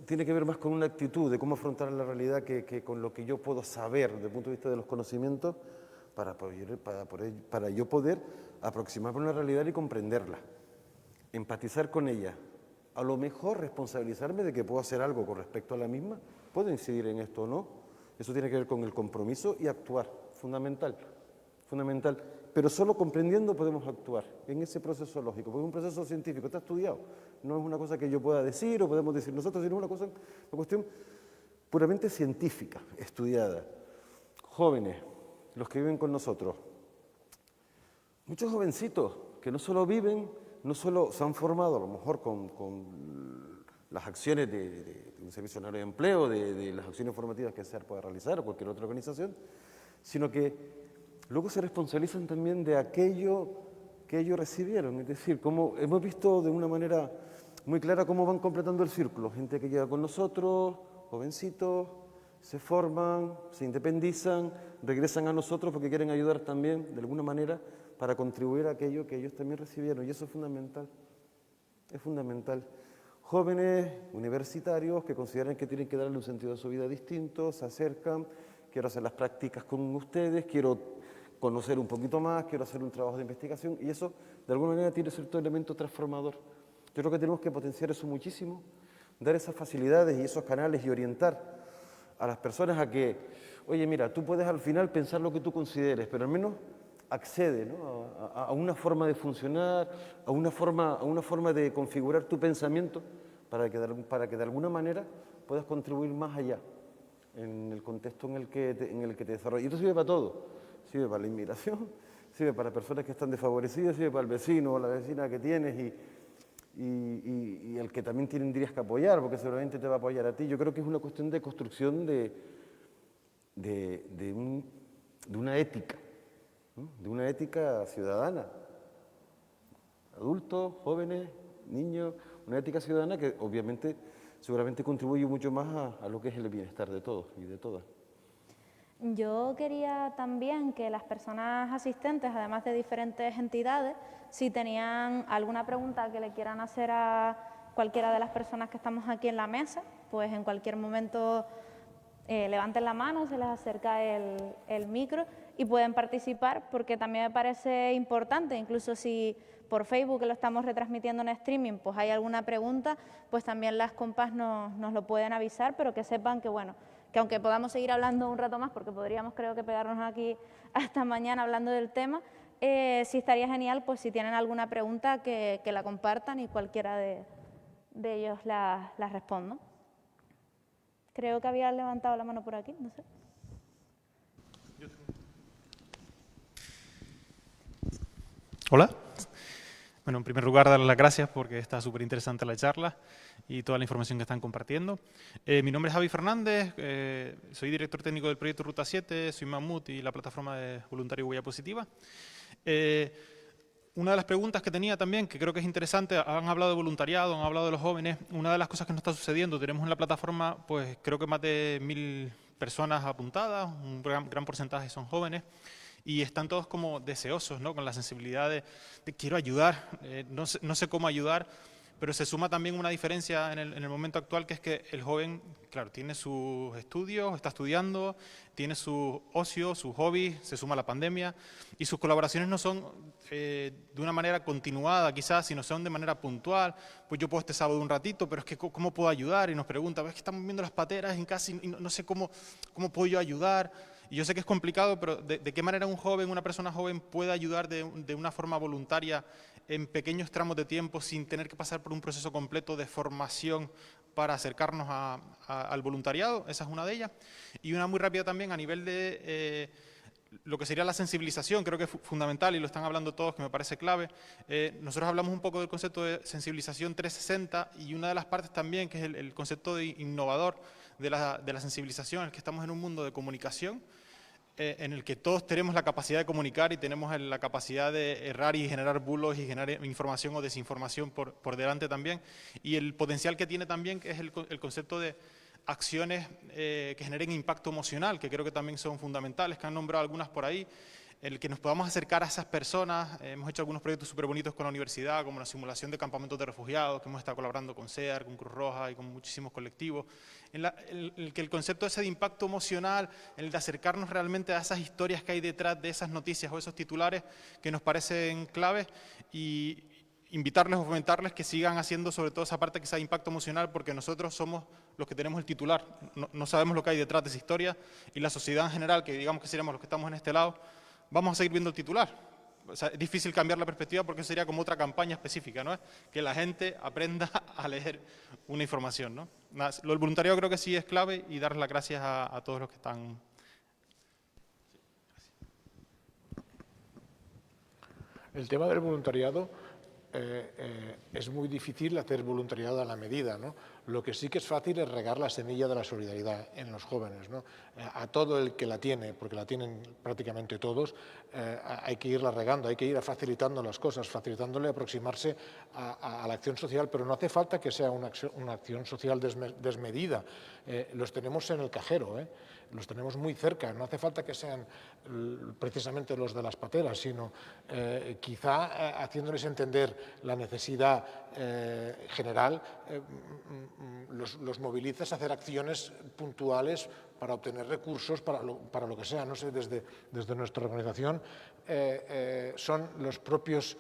tiene que ver más con una actitud de cómo afrontar la realidad que con lo que yo puedo saber desde el punto de vista de los conocimientos para yo poder aproximarme a una realidad y comprenderla, empatizar con ella, a lo mejor responsabilizarme de que puedo hacer algo con respecto a la misma, puedo incidir en esto o no, eso tiene que ver con el compromiso y actuar, fundamental, pero solo comprendiendo podemos actuar en ese proceso lógico, porque es un proceso científico, está estudiado, no es una cosa que yo pueda decir o podemos decir nosotros, sino una cuestión puramente científica, estudiada. Jóvenes, los que viven con nosotros. Muchos jovencitos que no solo viven, no solo se han formado a lo mejor con las acciones de un servicio nacional de empleo, de las acciones formativas que SEAR pueda realizar o cualquier otra organización, sino que luego se responsabilizan también de aquello que ellos recibieron. Es decir, como hemos visto de una manera muy clara cómo van completando el círculo. Gente que llega con nosotros, jovencitos, se forman, se independizan, regresan a nosotros porque quieren ayudar también de alguna manera para contribuir a aquello que ellos también recibieron. Y eso es fundamental. Es fundamental. Jóvenes universitarios que consideran que tienen que darle un sentido a su vida distinto, se acercan, quiero hacer las prácticas con ustedes, quiero conocer un poquito más, quiero hacer un trabajo de investigación, y eso de alguna manera tiene cierto elemento transformador. Yo creo que tenemos que potenciar eso muchísimo, dar esas facilidades y esos canales y orientar a las personas a que, oye, mira, tú puedes al final pensar lo que tú consideres, pero al menos accede, ¿no?, a una forma de funcionar, a una forma de configurar tu pensamiento para que de alguna manera puedas contribuir más allá en el contexto en el que te desarrollas. Y esto sirve para todo. Sirve para la inmigración, sirve para personas que están desfavorecidas, sirve para el vecino o la vecina que tienes y el que también tendrías que apoyar, porque seguramente te va a apoyar a ti. Yo creo que es una cuestión de construcción de una ética, ¿no?, de una ética ciudadana. Adultos, jóvenes, niños, una ética ciudadana que obviamente seguramente contribuye mucho más a lo que es el bienestar de todos y de todas. Yo quería también que las personas asistentes, además de diferentes entidades, si tenían alguna pregunta que le quieran hacer a cualquiera de las personas que estamos aquí en la mesa, pues en cualquier momento levanten la mano, se les acerca el micro y pueden participar, porque también me parece importante, incluso si por Facebook lo estamos retransmitiendo en streaming, pues hay alguna pregunta, pues también las compas nos lo pueden avisar, pero que sepan que, bueno, que aunque podamos seguir hablando un rato más, porque podríamos creo que pegarnos aquí hasta mañana hablando del tema, sí estaría genial pues si tienen alguna pregunta que la compartan y cualquiera de ellos la responda. Creo que había levantado la mano por aquí, no sé. Hola. Bueno, en primer lugar, darles las gracias porque está súper interesante la charla y toda la información que están compartiendo. Mi nombre es Javi Fernández, soy director técnico del proyecto Ruta 7, soy Mamut y la plataforma de voluntarios Huella Positiva. Una de las preguntas que tenía también, que creo que es interesante, han hablado de voluntariado, han hablado de los jóvenes. Una de las cosas que nos está sucediendo, tenemos en la plataforma, pues creo que más de 1000 personas apuntadas, un gran porcentaje son jóvenes. Y están todos como deseosos, ¿no?, con la sensibilidad de quiero ayudar, no sé cómo ayudar, pero se suma también una diferencia en el momento actual, que es que el joven, claro, tiene sus estudios, está estudiando, tiene su ocio, sus hobbies, se suma la pandemia y sus colaboraciones no son de una manera continuada quizás, sino son de manera puntual. Pues yo puedo este sábado un ratito, pero es que ¿cómo puedo ayudar? Y nos pregunta, es que estamos viendo las pateras en casa y no sé cómo puedo yo ayudar. Y yo sé que es complicado, pero ¿de qué manera un joven, una persona joven puede ayudar de una forma voluntaria en pequeños tramos de tiempo sin tener que pasar por un proceso completo de formación para acercarnos al voluntariado? Esa es una de ellas. Y una muy rápida también a nivel de lo que sería la sensibilización, creo que es fundamental y lo están hablando todos, que me parece clave. Nosotros hablamos un poco del concepto de sensibilización 360 y una de las partes también, que es el concepto de innovador de la sensibilización, es que estamos en un mundo de comunicación en el que todos tenemos la capacidad de comunicar y tenemos la capacidad de errar y generar bulos y generar información o desinformación por delante también. Y el potencial que tiene también, que es el concepto de acciones que generen impacto emocional, que creo que también son fundamentales, que han nombrado algunas por ahí, el que nos podamos acercar a esas personas. Hemos hecho algunos proyectos súper bonitos con la universidad, como la simulación de campamentos de refugiados, que hemos estado colaborando con SEAR, con Cruz Roja y con muchísimos colectivos. El que el concepto ese de impacto emocional, el de acercarnos realmente a esas historias que hay detrás de esas noticias o esos titulares que nos parecen claves, y invitarles o fomentarles que sigan haciendo sobre todo esa parte que sea de impacto emocional, porque nosotros somos los que tenemos el titular, no sabemos lo que hay detrás de esa historia, y la sociedad en general, que digamos que seríamos los que estamos en este lado, vamos a seguir viendo el titular. O sea, es difícil cambiar la perspectiva porque sería como otra campaña específica, ¿no? Que la gente aprenda a leer una información, ¿no? Lo del voluntariado creo que sí es clave, y darles las gracias a todos los que están. El tema del voluntariado, es muy difícil hacer voluntariado a la medida, ¿no? Lo que sí que es fácil es regar la semilla de la solidaridad en los jóvenes, ¿no? A todo el que la tiene, porque la tienen prácticamente todos, hay que irla regando, hay que ir facilitando las cosas, facilitándole aproximarse a la acción social, pero no hace falta que sea una acción social desmedida. Los tenemos en el cajero, los tenemos muy cerca, no hace falta que sean precisamente los de las pateras, sino quizá haciéndoles entender la necesidad general, los movilizas a hacer acciones puntuales para obtener recursos para lo que sea. No sé, desde nuestra organización son los propios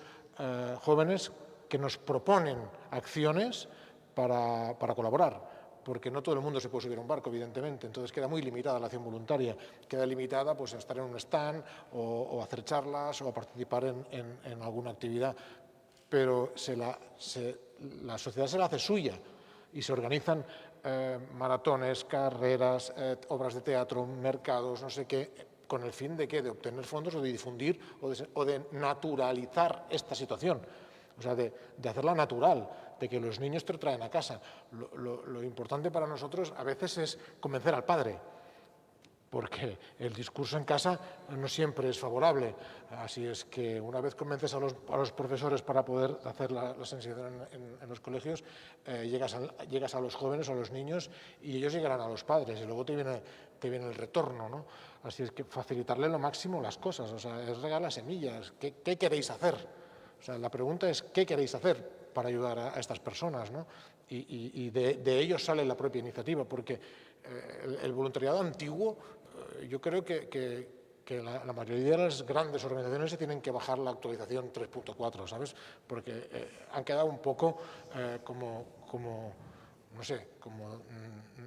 jóvenes que nos proponen acciones para colaborar, porque no todo el mundo se puede subir a un barco, evidentemente, entonces queda muy limitada la acción voluntaria, queda limitada pues, a estar en un stand o hacer charlas o a participar en alguna actividad, pero la sociedad se la hace suya y se organizan maratones, carreras, obras de teatro, mercados, no sé qué, con el fin de ¿qué? De obtener fondos o de difundir o de naturalizar esta situación, o sea, de hacerla natural, de que los niños te lo traen a casa. Lo importante para nosotros a veces es convencer al padre, porque el discurso en casa no siempre es favorable. Así es que una vez convences a los profesores para poder hacer la sensibilización en los colegios, llegas a los jóvenes o a los niños y ellos llegarán a los padres y luego te viene el retorno, ¿no? Así es que facilitarle lo máximo las cosas, o sea, es regar las semillas. ¿Qué queréis hacer? O sea, la pregunta es ¿qué queréis hacer para ayudar a estas personas, ¿no? Y de ellos sale la propia iniciativa, porque el voluntariado antiguo, yo creo que la mayoría de las grandes organizaciones se tienen que bajar la actualización 3.4, ¿sabes? Porque han quedado un poco como no sé,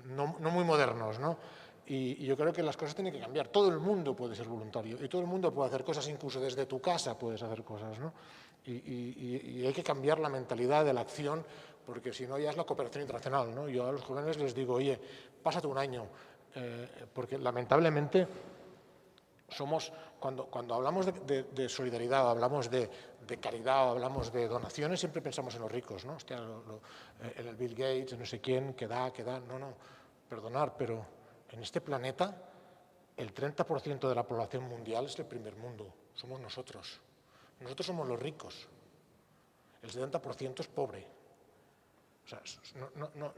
no muy modernos, ¿no? Y yo creo que las cosas tienen que cambiar. Todo el mundo puede ser voluntario y todo el mundo puede hacer cosas, incluso desde tu casa puedes hacer cosas, ¿no? Y hay que cambiar la mentalidad de la acción, porque si no ya es la cooperación internacional, ¿no? Yo a los jóvenes les digo, oye, pásate un año, porque lamentablemente somos, cuando hablamos de solidaridad, hablamos de caridad, hablamos de donaciones, siempre pensamos en los ricos, ¿no? Hostia, el Bill Gates, no sé quién, que da, no, perdonar, pero en este planeta el 30% de la población mundial es el primer mundo, somos nosotros. Nosotros somos los ricos, el 70% es pobre. O sea,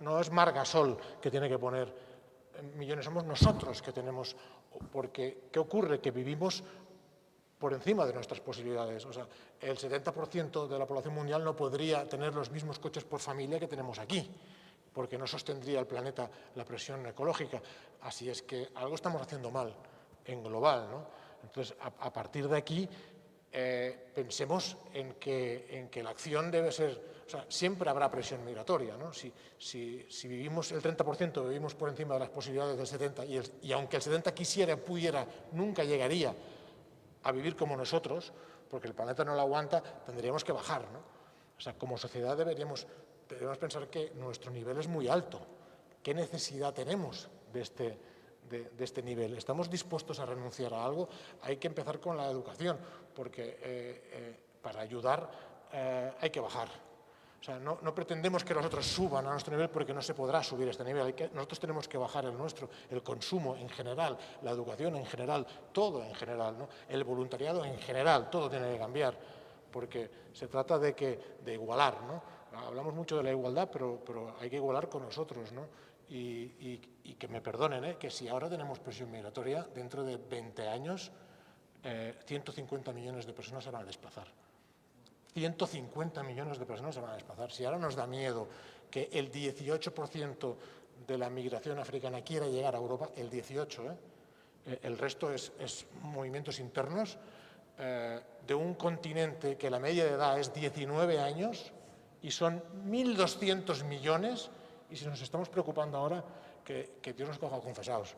no es Margasol que tiene que poner millones, somos nosotros que tenemos, porque ¿qué ocurre? Que vivimos por encima de nuestras posibilidades. O sea, el 70% de la población mundial no podría tener los mismos coches por familia que tenemos aquí, porque no sostendría el planeta la presión ecológica. Así es que algo estamos haciendo mal en global, ¿no? Entonces, a partir de aquí, pensemos en que la acción debe ser, o sea, siempre habrá presión migratoria, ¿no? Si vivimos el 30%, vivimos por encima de las posibilidades del 70%, y aunque el 70% quisiera, pudiera, nunca llegaría a vivir como nosotros, porque el planeta no lo aguanta, tendríamos que bajar, ¿no? O sea, como sociedad debemos pensar que nuestro nivel es muy alto. ¿Qué necesidad tenemos de este nivel? ¿Estamos dispuestos a renunciar a algo? Hay que empezar con la educación, porque para ayudar hay que bajar. O sea, no pretendemos que los otros suban a nuestro nivel, porque no se podrá subir a este nivel. Nosotros tenemos que bajar el nuestro, el consumo en general, la educación en general, todo en general, ¿no? El voluntariado en general, todo tiene que cambiar, porque se trata de igualar, ¿no? Hablamos mucho de la igualdad, pero hay que igualar con nosotros, ¿no? Y que me perdonen, que si ahora tenemos presión migratoria, dentro de 20 años, 150 millones de personas se van a desplazar. 150 millones de personas se van a desplazar. Si ahora nos da miedo que el 18% de la migración africana quiera llegar a Europa, el 18%, el resto es movimientos internos de un continente que la media de edad es 19 años y son 1.200 millones, y si nos estamos preocupando ahora, que Dios nos coja confesados.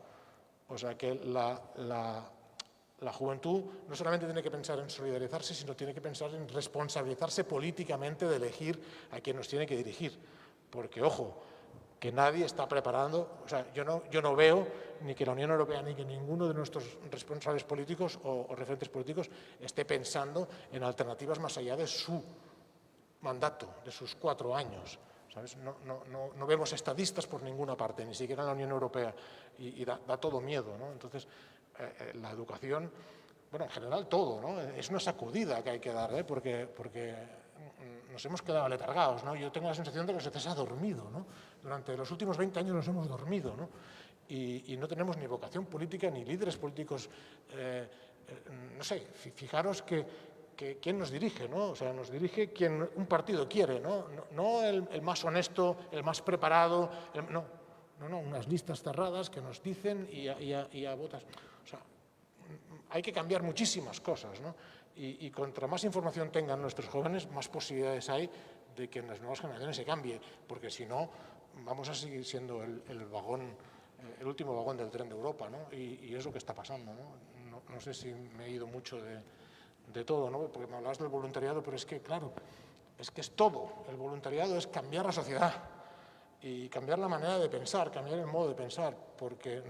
O sea que la juventud no solamente tiene que pensar en solidarizarse, sino tiene que pensar en responsabilizarse políticamente de elegir a quien nos tiene que dirigir. Porque, ojo, que nadie está preparando, o sea, yo no veo ni que la Unión Europea ni que ninguno de nuestros responsables políticos o referentes políticos esté pensando en alternativas más allá de su mandato, de sus 4 años. ¿Sabes? No vemos estadistas por ninguna parte, ni siquiera en la Unión Europea, y da todo miedo, ¿no? Entonces, la educación, bueno, en general todo, ¿no? Es una sacudida que hay que dar, porque nos hemos quedado aletargados, ¿no? Yo tengo la sensación de que la sociedad se ha dormido, ¿no? Durante los últimos 20 años nos hemos dormido, ¿no? Y no tenemos ni vocación política ni líderes políticos, no sé, fijaros que ¿quién nos dirige? ¿No? O sea, nos dirige quien un partido quiere, no el más honesto, el más preparado, no, unas listas cerradas que nos dicen y a votas. O sea, hay que cambiar muchísimas cosas, ¿no? Y contra más información tengan nuestros jóvenes, más posibilidades hay de que en las nuevas generaciones se cambie, porque si no, vamos a seguir siendo el último vagón del tren de Europa, ¿no? Y es lo que está pasando, ¿no? No sé si me he ido mucho de todo, ¿no? Porque me hablabas del voluntariado, pero es que, claro, es que es todo. El voluntariado es cambiar la sociedad y cambiar la manera de pensar, cambiar el modo de pensar, porque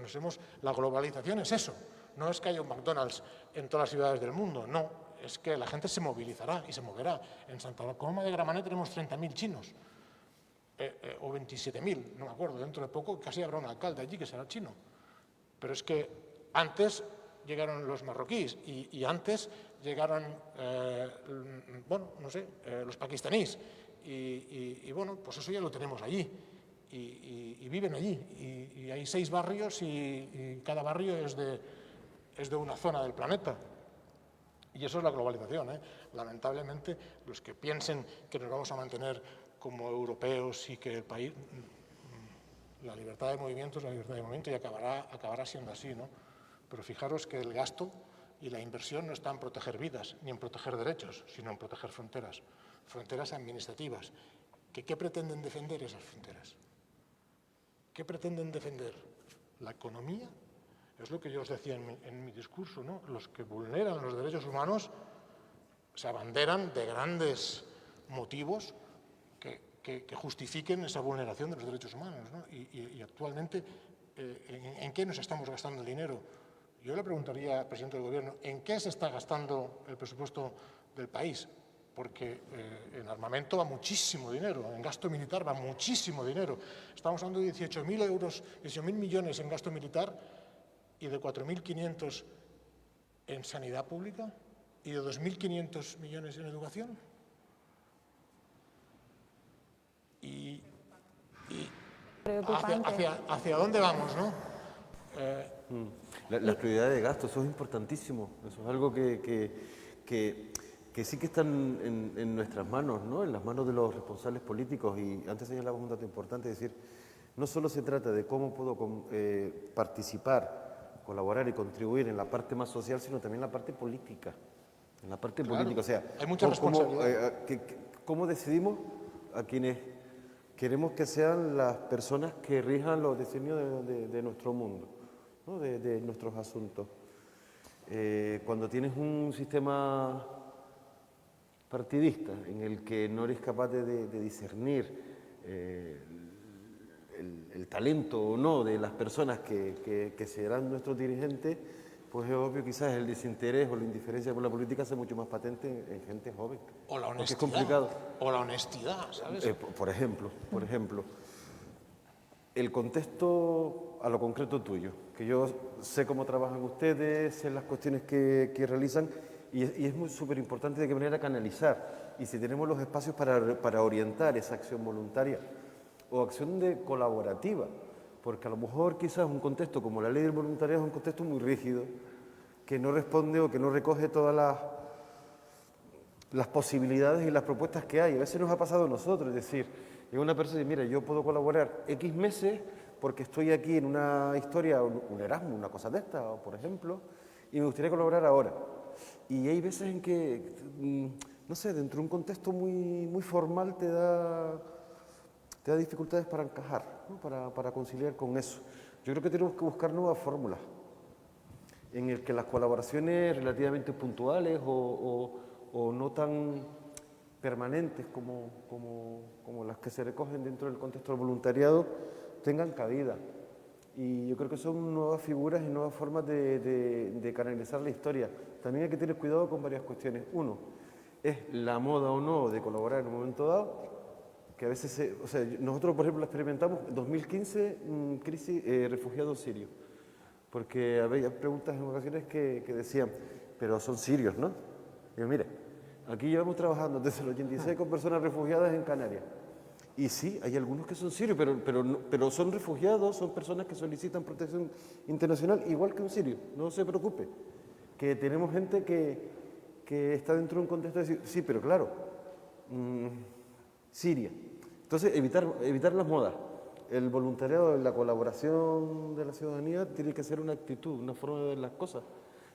la globalización es eso. No es que haya un McDonald's en todas las ciudades del mundo, no. Es que la gente se movilizará y se moverá. En Santa Coloma de Gramenet tenemos 30.000 chinos, o 27.000, no me acuerdo. Dentro de poco casi habrá un alcalde allí que será chino. Pero es que antes llegaron los marroquíes y antes llegaron, bueno, no sé, los pakistaníes. Y bueno, pues eso ya lo tenemos allí. Y viven allí. Y hay 6 barrios y cada barrio es de una zona del planeta. Y eso es la globalización, ¿eh? Lamentablemente, los que piensen que nos vamos a mantener como europeos y que el país, la libertad de movimiento es la libertad de movimiento y acabará siendo así, ¿no? Pero fijaros que el gasto y la inversión no está en proteger vidas ni en proteger derechos, sino en proteger fronteras, fronteras administrativas. ¿Qué pretenden defender esas fronteras? ¿Qué pretenden defender? ¿La economía? Es lo que yo os decía en mi discurso, ¿no? Los que vulneran los derechos humanos se abanderan de grandes motivos que justifiquen esa vulneración de los derechos humanos, ¿no? Y actualmente, ¿en qué nos estamos gastando el dinero? Yo le preguntaría al presidente del Gobierno, ¿en qué se está gastando el presupuesto del país? Porque en armamento va muchísimo dinero, en gasto militar va muchísimo dinero. Estamos hablando de 18.000 millones en gasto militar y de 4.500 en sanidad pública y de 2.500 millones en educación. Y hacia dónde vamos, ¿no? Las prioridades de gasto, eso es importantísimo. Eso es algo que sí que están en nuestras manos, ¿no? En las manos de los responsables políticos. Y antes señalaba un dato importante, es decir, no solo se trata de cómo puedo participar, colaborar y contribuir en la parte más social, sino también en la parte política. En la parte política, o sea, hay mucha responsabilidad. ¿Cómo decidimos a quienes queremos que sean las personas que rijan los diseños de nuestro mundo, ¿no? de nuestros asuntos? Cuando tienes un sistema partidista en el que no eres capaz de discernir el talento o no de las personas que serán nuestros dirigentes, pues es obvio quizás el desinterés o la indiferencia por la política sea mucho más patente en gente joven. O la honestidad. Es complicado. O la honestidad, ¿sabes? Por ejemplo, el contexto a lo concreto tuyo, que yo sé cómo trabajan ustedes, sé las cuestiones que realizan y es súper importante de qué manera canalizar y si tenemos los espacios para orientar esa acción voluntaria o acción colaborativa, porque a lo mejor quizás un contexto como la ley del voluntariado es un contexto muy rígido, que no responde o que no recoge todas las posibilidades y las propuestas que hay. A veces nos ha pasado a nosotros, es decir, llega una persona y dice, mira, yo puedo colaborar X meses porque estoy aquí en una historia, un Erasmus, una cosa de esta, por ejemplo, y me gustaría colaborar ahora. Y hay veces en que, no sé, dentro de un contexto muy formal te da dificultades para encajar, ¿no? para conciliar con eso. Yo creo que tenemos que buscar nuevas fórmulas en el que las colaboraciones relativamente puntuales o no tan permanentes como las que se recogen dentro del contexto del voluntariado tengan cabida Y yo creo que son nuevas figuras y nuevas formas de canalizar la historia. También hay que tener cuidado con varias cuestiones. Uno, es la moda o no de colaborar en un momento dado, que a veces, o sea, nosotros por ejemplo experimentamos en 2015 crisis refugiados sirios, porque había preguntas en ocasiones que decían, pero son sirios, ¿no? Y yo, mire, aquí llevamos trabajando desde el 86 con personas refugiadas en Canarias. Y sí, hay algunos que son sirios, pero son refugiados, son personas que solicitan protección internacional, igual que un sirio, no se preocupe. Que tenemos gente que está dentro de un contexto de decir, sí, pero claro, Siria. Entonces, evitar las modas. El voluntariado, la colaboración de la ciudadanía tiene que ser una actitud, una forma de ver las cosas.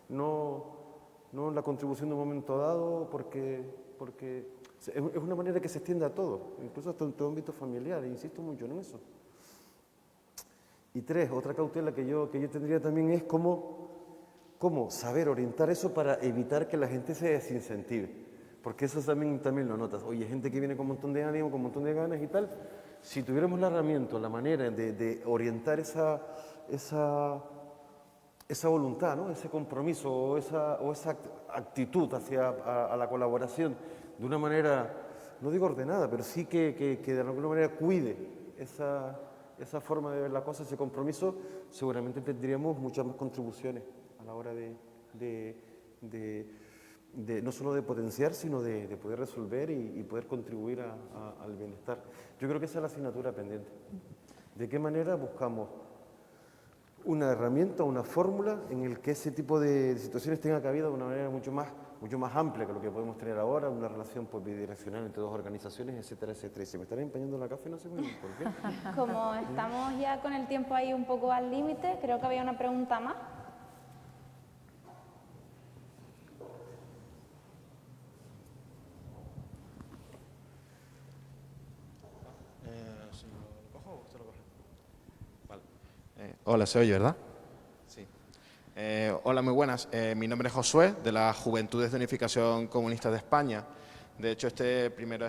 No la contribución de un momento dado, porque es una manera que se extiende a todo, incluso hasta en tu ámbito familiar, e insisto mucho en eso. Y tres, otra cautela que yo tendría también es cómo saber orientar eso para evitar que la gente se desincentive, porque eso también lo notas. Oye, gente que viene con un montón de ánimo, con un montón de ganas y tal, si tuviéramos la herramienta, la manera de orientar esa voluntad, ¿no? Ese compromiso o esa actitud hacia la colaboración de una manera, no digo ordenada, pero sí que de alguna manera cuide esa forma de ver la cosa, ese compromiso, seguramente tendríamos muchas más contribuciones a la hora de no solo de potenciar, sino de poder resolver y poder contribuir al bienestar. Yo creo que esa es la asignatura pendiente. ¿De qué manera buscamos una herramienta, una fórmula en el que ese tipo de situaciones tenga cabida de una manera mucho más amplia que lo que podemos tener ahora, una relación pues, bidireccional entre dos organizaciones, etcétera, etcétera? Y se me estará empañando la café, no sé muy bien por qué. Como estamos ya con el tiempo ahí un poco al límite, creo que había una pregunta más. Hola, ¿se oye, verdad? Sí. Hola, muy buenas. Mi nombre es Josué, de las Juventudes de Unificación Comunista de España. De hecho, primero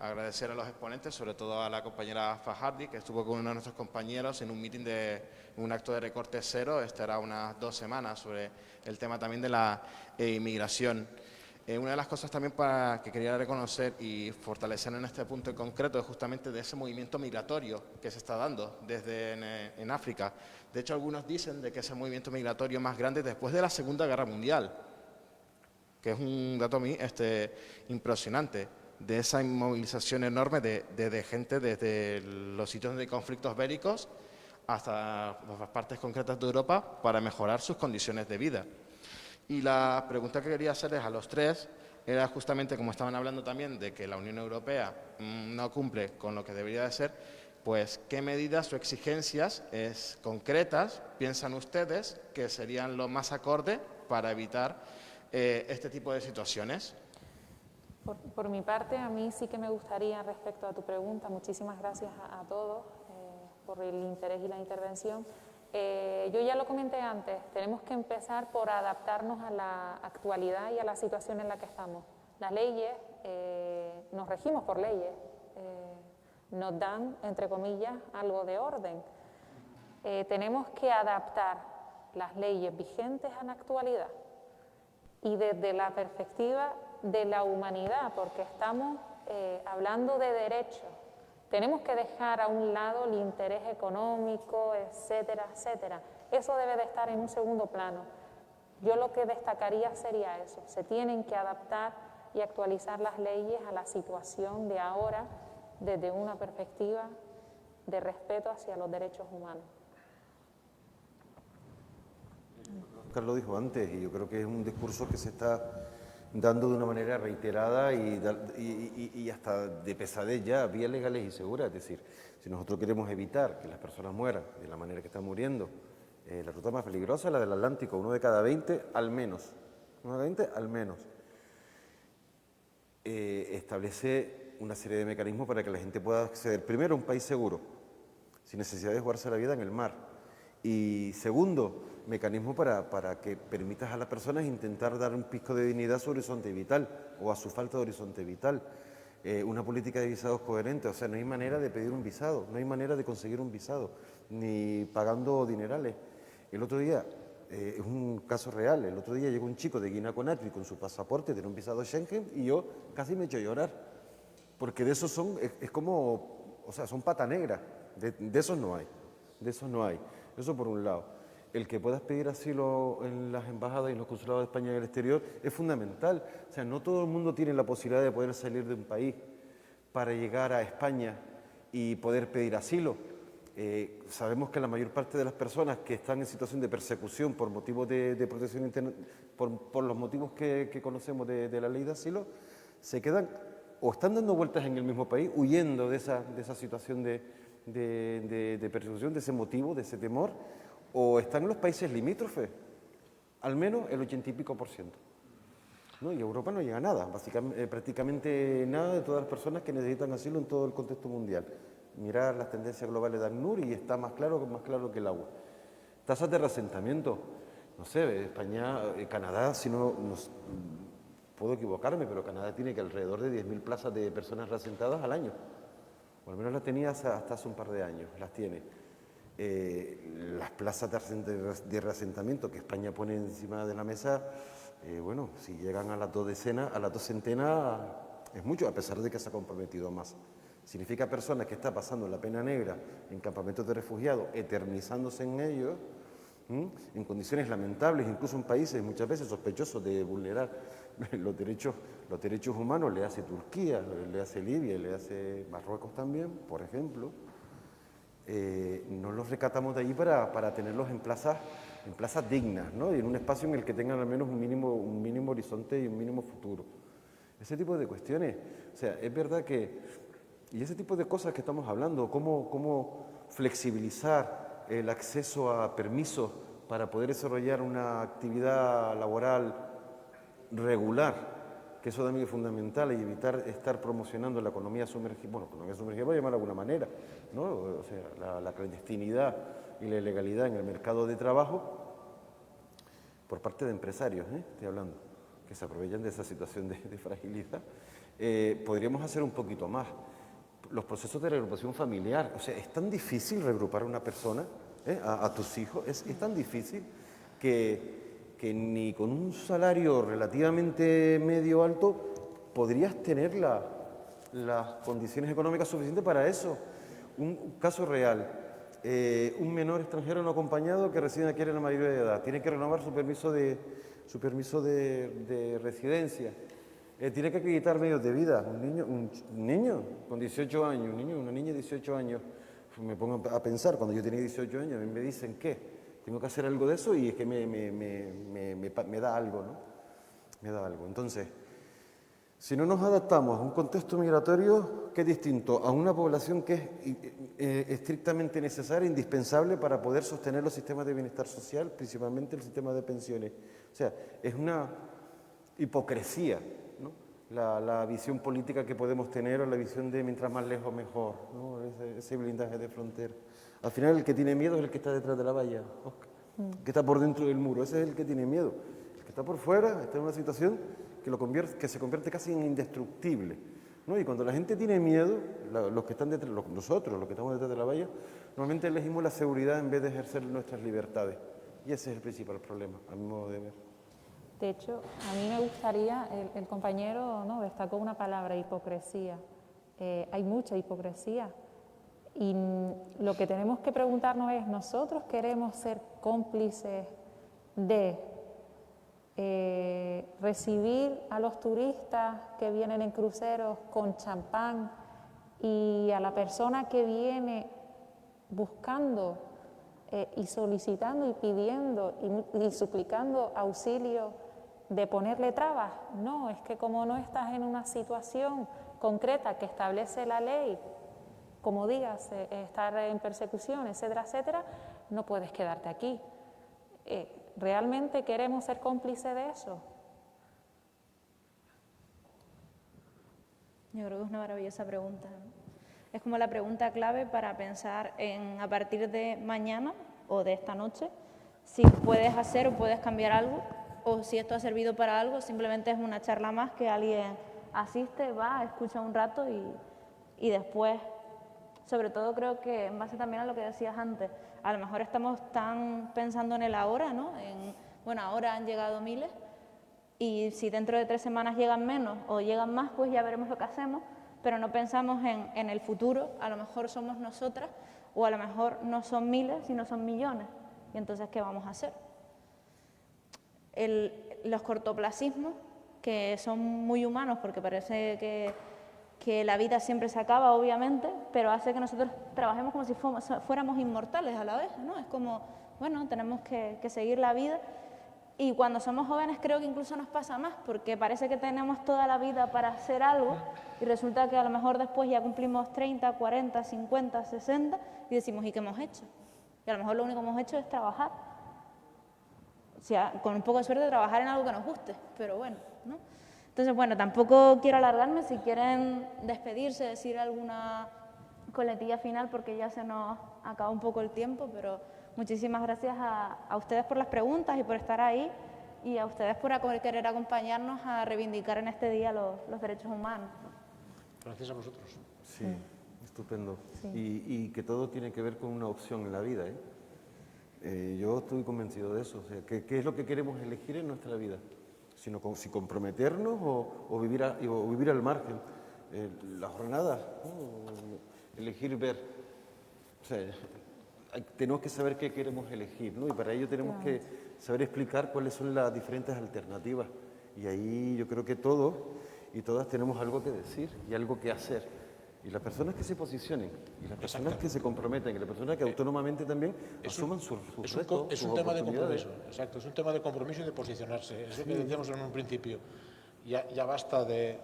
agradecer a los exponentes, sobre todo a la compañera Fajardi, que estuvo con uno de nuestros compañeros en un meeting un acto de recorte cero, era unas 2 semanas, sobre el tema también de la inmigración. Una de las cosas también que quería reconocer y fortalecer en este punto en concreto es justamente de ese movimiento migratorio que se está dando en África. De hecho, algunos dicen de que ese movimiento migratorio más grande después de la Segunda Guerra Mundial, que es un dato a mí impresionante, de esa inmovilización enorme de gente desde los sitios de conflictos bélicos hasta las partes concretas de Europa para mejorar sus condiciones de vida. Y la pregunta que quería hacerles a los tres era justamente, como estaban hablando también, de que la Unión Europea no cumple con lo que debería de ser, pues qué medidas o exigencias concretas piensan ustedes que serían lo más acorde para evitar este tipo de situaciones. Por mi parte, a mí sí que me gustaría, respecto a tu pregunta, muchísimas gracias a todos por el interés y la intervención. Yo ya lo comenté antes, tenemos que empezar por adaptarnos a la actualidad y a la situación en la que estamos. Las leyes, nos regimos por leyes, nos dan, entre comillas, algo de orden. Tenemos que adaptar las leyes vigentes a la actualidad y desde la perspectiva de la humanidad, porque estamos hablando de derechos. Tenemos que dejar a un lado el interés económico, etcétera, etcétera. Eso debe de estar en un segundo plano. Yo lo que destacaría sería eso. Se tienen que adaptar y actualizar las leyes a la situación de ahora desde una perspectiva de respeto hacia los derechos humanos. Oscar lo dijo antes y yo creo que es un discurso que se está dando de una manera reiterada y hasta de pesadez ya, vías legales y seguras. Es decir, si nosotros queremos evitar que las personas mueran de la manera que están muriendo, la ruta más peligrosa es la del Atlántico, 1 de cada 20 al menos. 1 de cada 20 al menos. Establece una serie de mecanismos para que la gente pueda acceder, primero, a un país seguro, sin necesidad de jugarse la vida en el mar. Y segundo, mecanismo para que permitas a las personas intentar dar un pisco de dignidad a su horizonte vital o a su falta de horizonte vital. una política de visados coherente. O sea, no hay manera de pedir un visado, no hay manera de conseguir un visado, ni pagando dinerales. El otro día, es un caso real, el otro día llegó un chico de Guinea-Conakry con su pasaporte, tiene un visado Schengen, y yo casi me he hecho llorar, porque de esos son, es como, o sea, son pata negra, de esos no hay, de esos no hay. Eso por un lado. El que puedas pedir asilo en las embajadas y en los consulados de España en el exterior es fundamental. O sea, no todo el mundo tiene la posibilidad de poder salir de un país para llegar a España y poder pedir asilo. Sabemos que la mayor parte de las personas que están en situación de persecución por motivos de protección por los motivos que conocemos de la ley de asilo, se quedan o están dando vueltas en el mismo país, huyendo de esa situación de persecución, de ese motivo, de ese temor, o están en los países limítrofes, al menos el 80 y pico %. ¿No? Y a Europa no llega nada, básicamente, prácticamente nada de todas las personas que necesitan asilo en todo el contexto mundial. Mirar las tendencias globales de ACNUR y está más claro que el agua. Tasas de reasentamiento, no sé, España, Canadá, si no puedo equivocarme, pero Canadá tiene que alrededor de 10.000 plazas de personas reasentadas al año. O al menos las tenía hasta hace un par de años, las tiene. Las plazas de reasentamiento que España pone encima de la mesa, bueno, si llegan a las 2 centenas, es mucho, a pesar de que se ha comprometido más. Significa personas que están pasando la pena negra en campamentos de refugiados, eternizándose en ellos, en condiciones lamentables, incluso en países muchas veces sospechosos de vulnerar los derechos humanos, le hace Turquía, le hace Libia, le hace Marruecos también, por ejemplo. No los rescatamos de allí para tenerlos en plazas dignas, ¿no? Y en un espacio en el que tengan al menos un mínimo horizonte y un mínimo futuro. Ese tipo de cuestiones, o sea, es verdad que, y ese tipo de cosas que estamos hablando, cómo flexibilizar el acceso a permisos para poder desarrollar una actividad laboral regular, que eso también es fundamental, y evitar estar promocionando la economía sumergida, bueno, economía sumergida voy a llamar de alguna manera, ¿no? O sea, la clandestinidad y la ilegalidad en el mercado de trabajo por parte de empresarios, estoy hablando, que se aprovechan de esa situación de fragilidad. Podríamos hacer un poquito más. Los procesos de reagrupación familiar, o sea, es tan difícil reagrupar a una persona, a tus hijos, es tan difícil que ni con un salario relativamente medio alto podrías tener las condiciones económicas suficientes para eso. Un caso real, un menor extranjero no acompañado que reside aquí en la mayoría de edad, tiene que renovar su permiso de residencia, tiene que acreditar medios de vida. Un niño con 18 años, una niña de 18 años, me pongo a pensar, cuando yo tenía 18 años, a mí me dicen que tengo que hacer algo de eso y es que me da algo, ¿no? Me da algo. Entonces, si no nos adaptamos a un contexto migratorio que es distinto a una población que es estrictamente necesaria, indispensable para poder sostener los sistemas de bienestar social, principalmente el sistema de pensiones. O sea, es una hipocresía, ¿no? La visión política que podemos tener, o la visión de mientras más lejos mejor, ¿no? Ese blindaje de frontera. Al final el que tiene miedo es el que está detrás de la valla, Oscar. El que está por dentro del muro, ese es el que tiene miedo. El que está por fuera está en una situación que se convierte casi en indestructible, ¿no? Y cuando la gente tiene miedo, los que están detrás, nosotros, los que estamos detrás de la valla, normalmente elegimos la seguridad en vez de ejercer nuestras libertades. Y ese es el principal problema, a mi modo de ver. De hecho, a mí me gustaría, el compañero, ¿no?, destacó una palabra, hipocresía. Hay mucha hipocresía. Y lo que tenemos que preguntarnos es, ¿nosotros queremos ser cómplices de recibir a los turistas que vienen en cruceros con champán y a la persona que viene buscando y solicitando y pidiendo y suplicando auxilio, de ponerle trabas? No, es que como no estás en una situación concreta que establece la ley, como digas, estar en persecución, etcétera, etcétera, no puedes quedarte aquí. ¿Realmente queremos ser cómplices de eso? Yo creo que es una maravillosa pregunta, ¿no? Es como la pregunta clave para pensar en, a partir de mañana o de esta noche, si puedes hacer o puedes cambiar algo, o si esto ha servido para algo, simplemente es una charla más que alguien asiste, va, escucha un rato y después, sobre todo creo que en base también a lo que decías antes, a lo mejor estamos tan pensando en el ahora, ¿no? Bueno, ahora han llegado miles y si dentro de 3 semanas llegan menos o llegan más, pues ya veremos lo que hacemos, pero no pensamos en el futuro, a lo mejor somos nosotras o a lo mejor no son miles, sino son millones. Y entonces, ¿qué vamos a hacer? Los cortoplacismos, que son muy humanos porque parece que la vida siempre se acaba, obviamente, pero hace que nosotros trabajemos como si fuéramos inmortales a la vez, ¿no? Es como, bueno, tenemos que seguir la vida. Y cuando somos jóvenes creo que incluso nos pasa más, porque parece que tenemos toda la vida para hacer algo y resulta que a lo mejor después ya cumplimos 30, 40, 50, 60 y decimos, ¿y qué hemos hecho? Y a lo mejor lo único que hemos hecho es trabajar. O sea, con un poco de suerte trabajar en algo que nos guste, pero bueno, ¿no? Entonces, bueno, tampoco quiero alargarme. Si quieren despedirse, decir alguna coletilla final, porque ya se nos acaba un poco el tiempo, pero muchísimas gracias a ustedes por las preguntas y por estar ahí, y a ustedes por querer acompañarnos a reivindicar en este día los derechos humanos. Gracias a vosotros. Sí, estupendo. Sí. Y que todo tiene que ver con una opción en la vida, yo estoy convencido de eso. O sea, ¿qué es lo que queremos elegir en nuestra vida? Si comprometernos o vivir al margen. La jornada, ¿no? Elegir ver. O sea, tenemos que saber qué queremos elegir, ¿no? Y para ello tenemos que saber explicar cuáles son las diferentes alternativas. Y ahí yo creo que todos y todas tenemos algo que decir y algo que hacer. Y las personas que se posicionen, y las personas que se comprometen, y las personas que autónomamente también asuman sus retos, es un tema de compromiso, exacto, es un tema de compromiso y de posicionarse. Es lo que decíamos en un principio. Ya basta de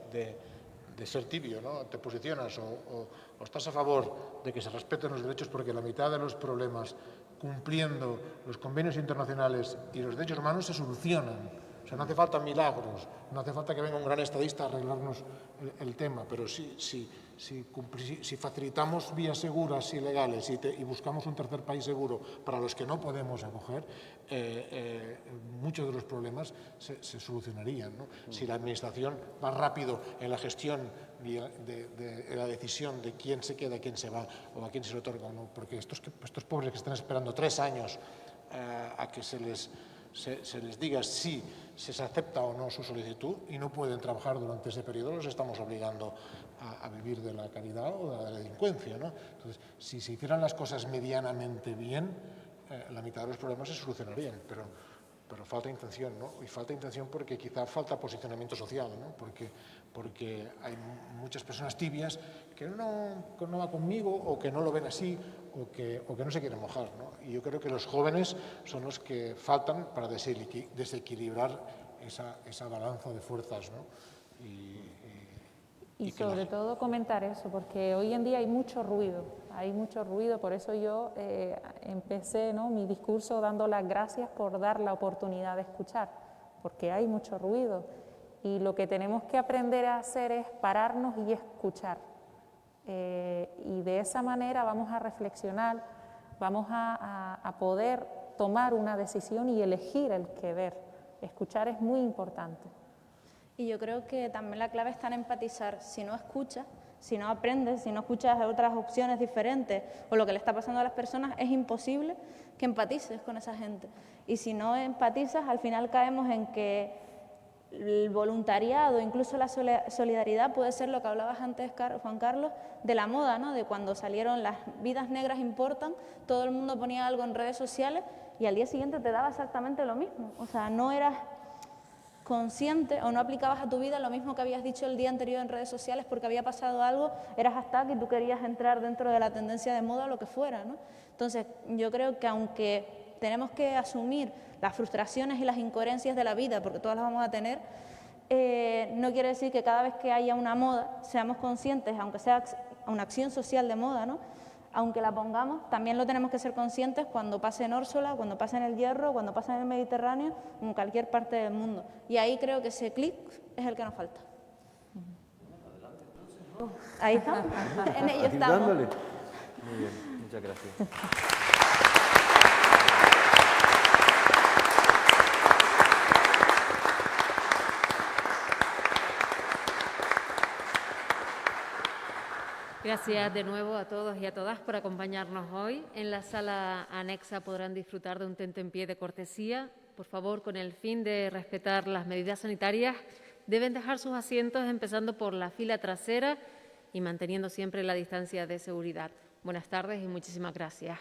ser tibio, ¿no? Te posicionas o estás a favor de que se respeten los derechos, porque la mitad de los problemas cumpliendo los convenios internacionales y los derechos humanos se solucionan. O sea, no hace falta milagros, no hace falta que venga un gran estadista a arreglarnos el tema, pero si facilitamos vías seguras y legales y buscamos un tercer país seguro para los que no podemos acoger, muchos de los problemas se solucionarían, ¿no? Si la Administración va rápido en la gestión de la decisión de quién se queda, quién se va o a quién se le otorga, ¿no? Porque estos pobres que están esperando 3 años a que se les diga si se acepta o no su solicitud y no pueden trabajar durante ese periodo, los estamos obligando a vivir de la caridad o de la delincuencia, ¿no? Entonces, si se hicieran las cosas medianamente bien, la mitad de los problemas se solucionarían, pero falta intención, ¿no? Y falta intención porque quizá falta posicionamiento social, ¿no? Porque hay muchas personas tibias que no va conmigo o que no lo ven así o que no se quieren mojar, ¿no? Y yo creo que los jóvenes son los que faltan para desequilibrar esa balanza de fuerzas, ¿no? Y sobre todo comentar eso, porque hoy en día hay mucho ruido, por eso yo empecé, ¿no?, mi discurso dando las gracias por dar la oportunidad de escuchar, porque hay mucho ruido y lo que tenemos que aprender a hacer es pararnos y escuchar. Y de esa manera vamos a reflexionar, vamos a poder tomar una decisión y elegir el qué ver. Escuchar es muy importante. Y yo creo que también la clave está en empatizar. Si no escuchas, si no aprendes, si no escuchas otras opciones diferentes o lo que le está pasando a las personas, es imposible que empatices con esa gente. Y si no empatizas, al final caemos en que el voluntariado, incluso la solidaridad, puede ser lo que hablabas antes, Juan Carlos, de la moda, ¿no? De cuando salieron las vidas negras importan, todo el mundo ponía algo en redes sociales y al día siguiente te daba exactamente lo mismo. O sea, no eras consciente o no aplicabas a tu vida lo mismo que habías dicho el día anterior en redes sociales porque había pasado algo, eras hashtag y tú querías entrar dentro de la tendencia de moda o lo que fuera, ¿no? Entonces, yo creo que aunque tenemos que asumir las frustraciones y las incoherencias de la vida, porque todas las vamos a tener, no quiere decir que cada vez que haya una moda seamos conscientes, aunque sea una acción social de moda, ¿no? Aunque la pongamos, también lo tenemos que ser conscientes cuando pase en Órsola, cuando pase en el Hierro, cuando pase en el Mediterráneo, en cualquier parte del mundo. Y ahí creo que ese clic es el que nos falta. Ahí está, en ello estamos. Muy bien, muchas gracias. Gracias de nuevo a todos y a todas por acompañarnos hoy. En la sala anexa podrán disfrutar de un tentempié de cortesía. Por favor, con el fin de respetar las medidas sanitarias, deben dejar sus asientos empezando por la fila trasera y manteniendo siempre la distancia de seguridad. Buenas tardes y muchísimas gracias.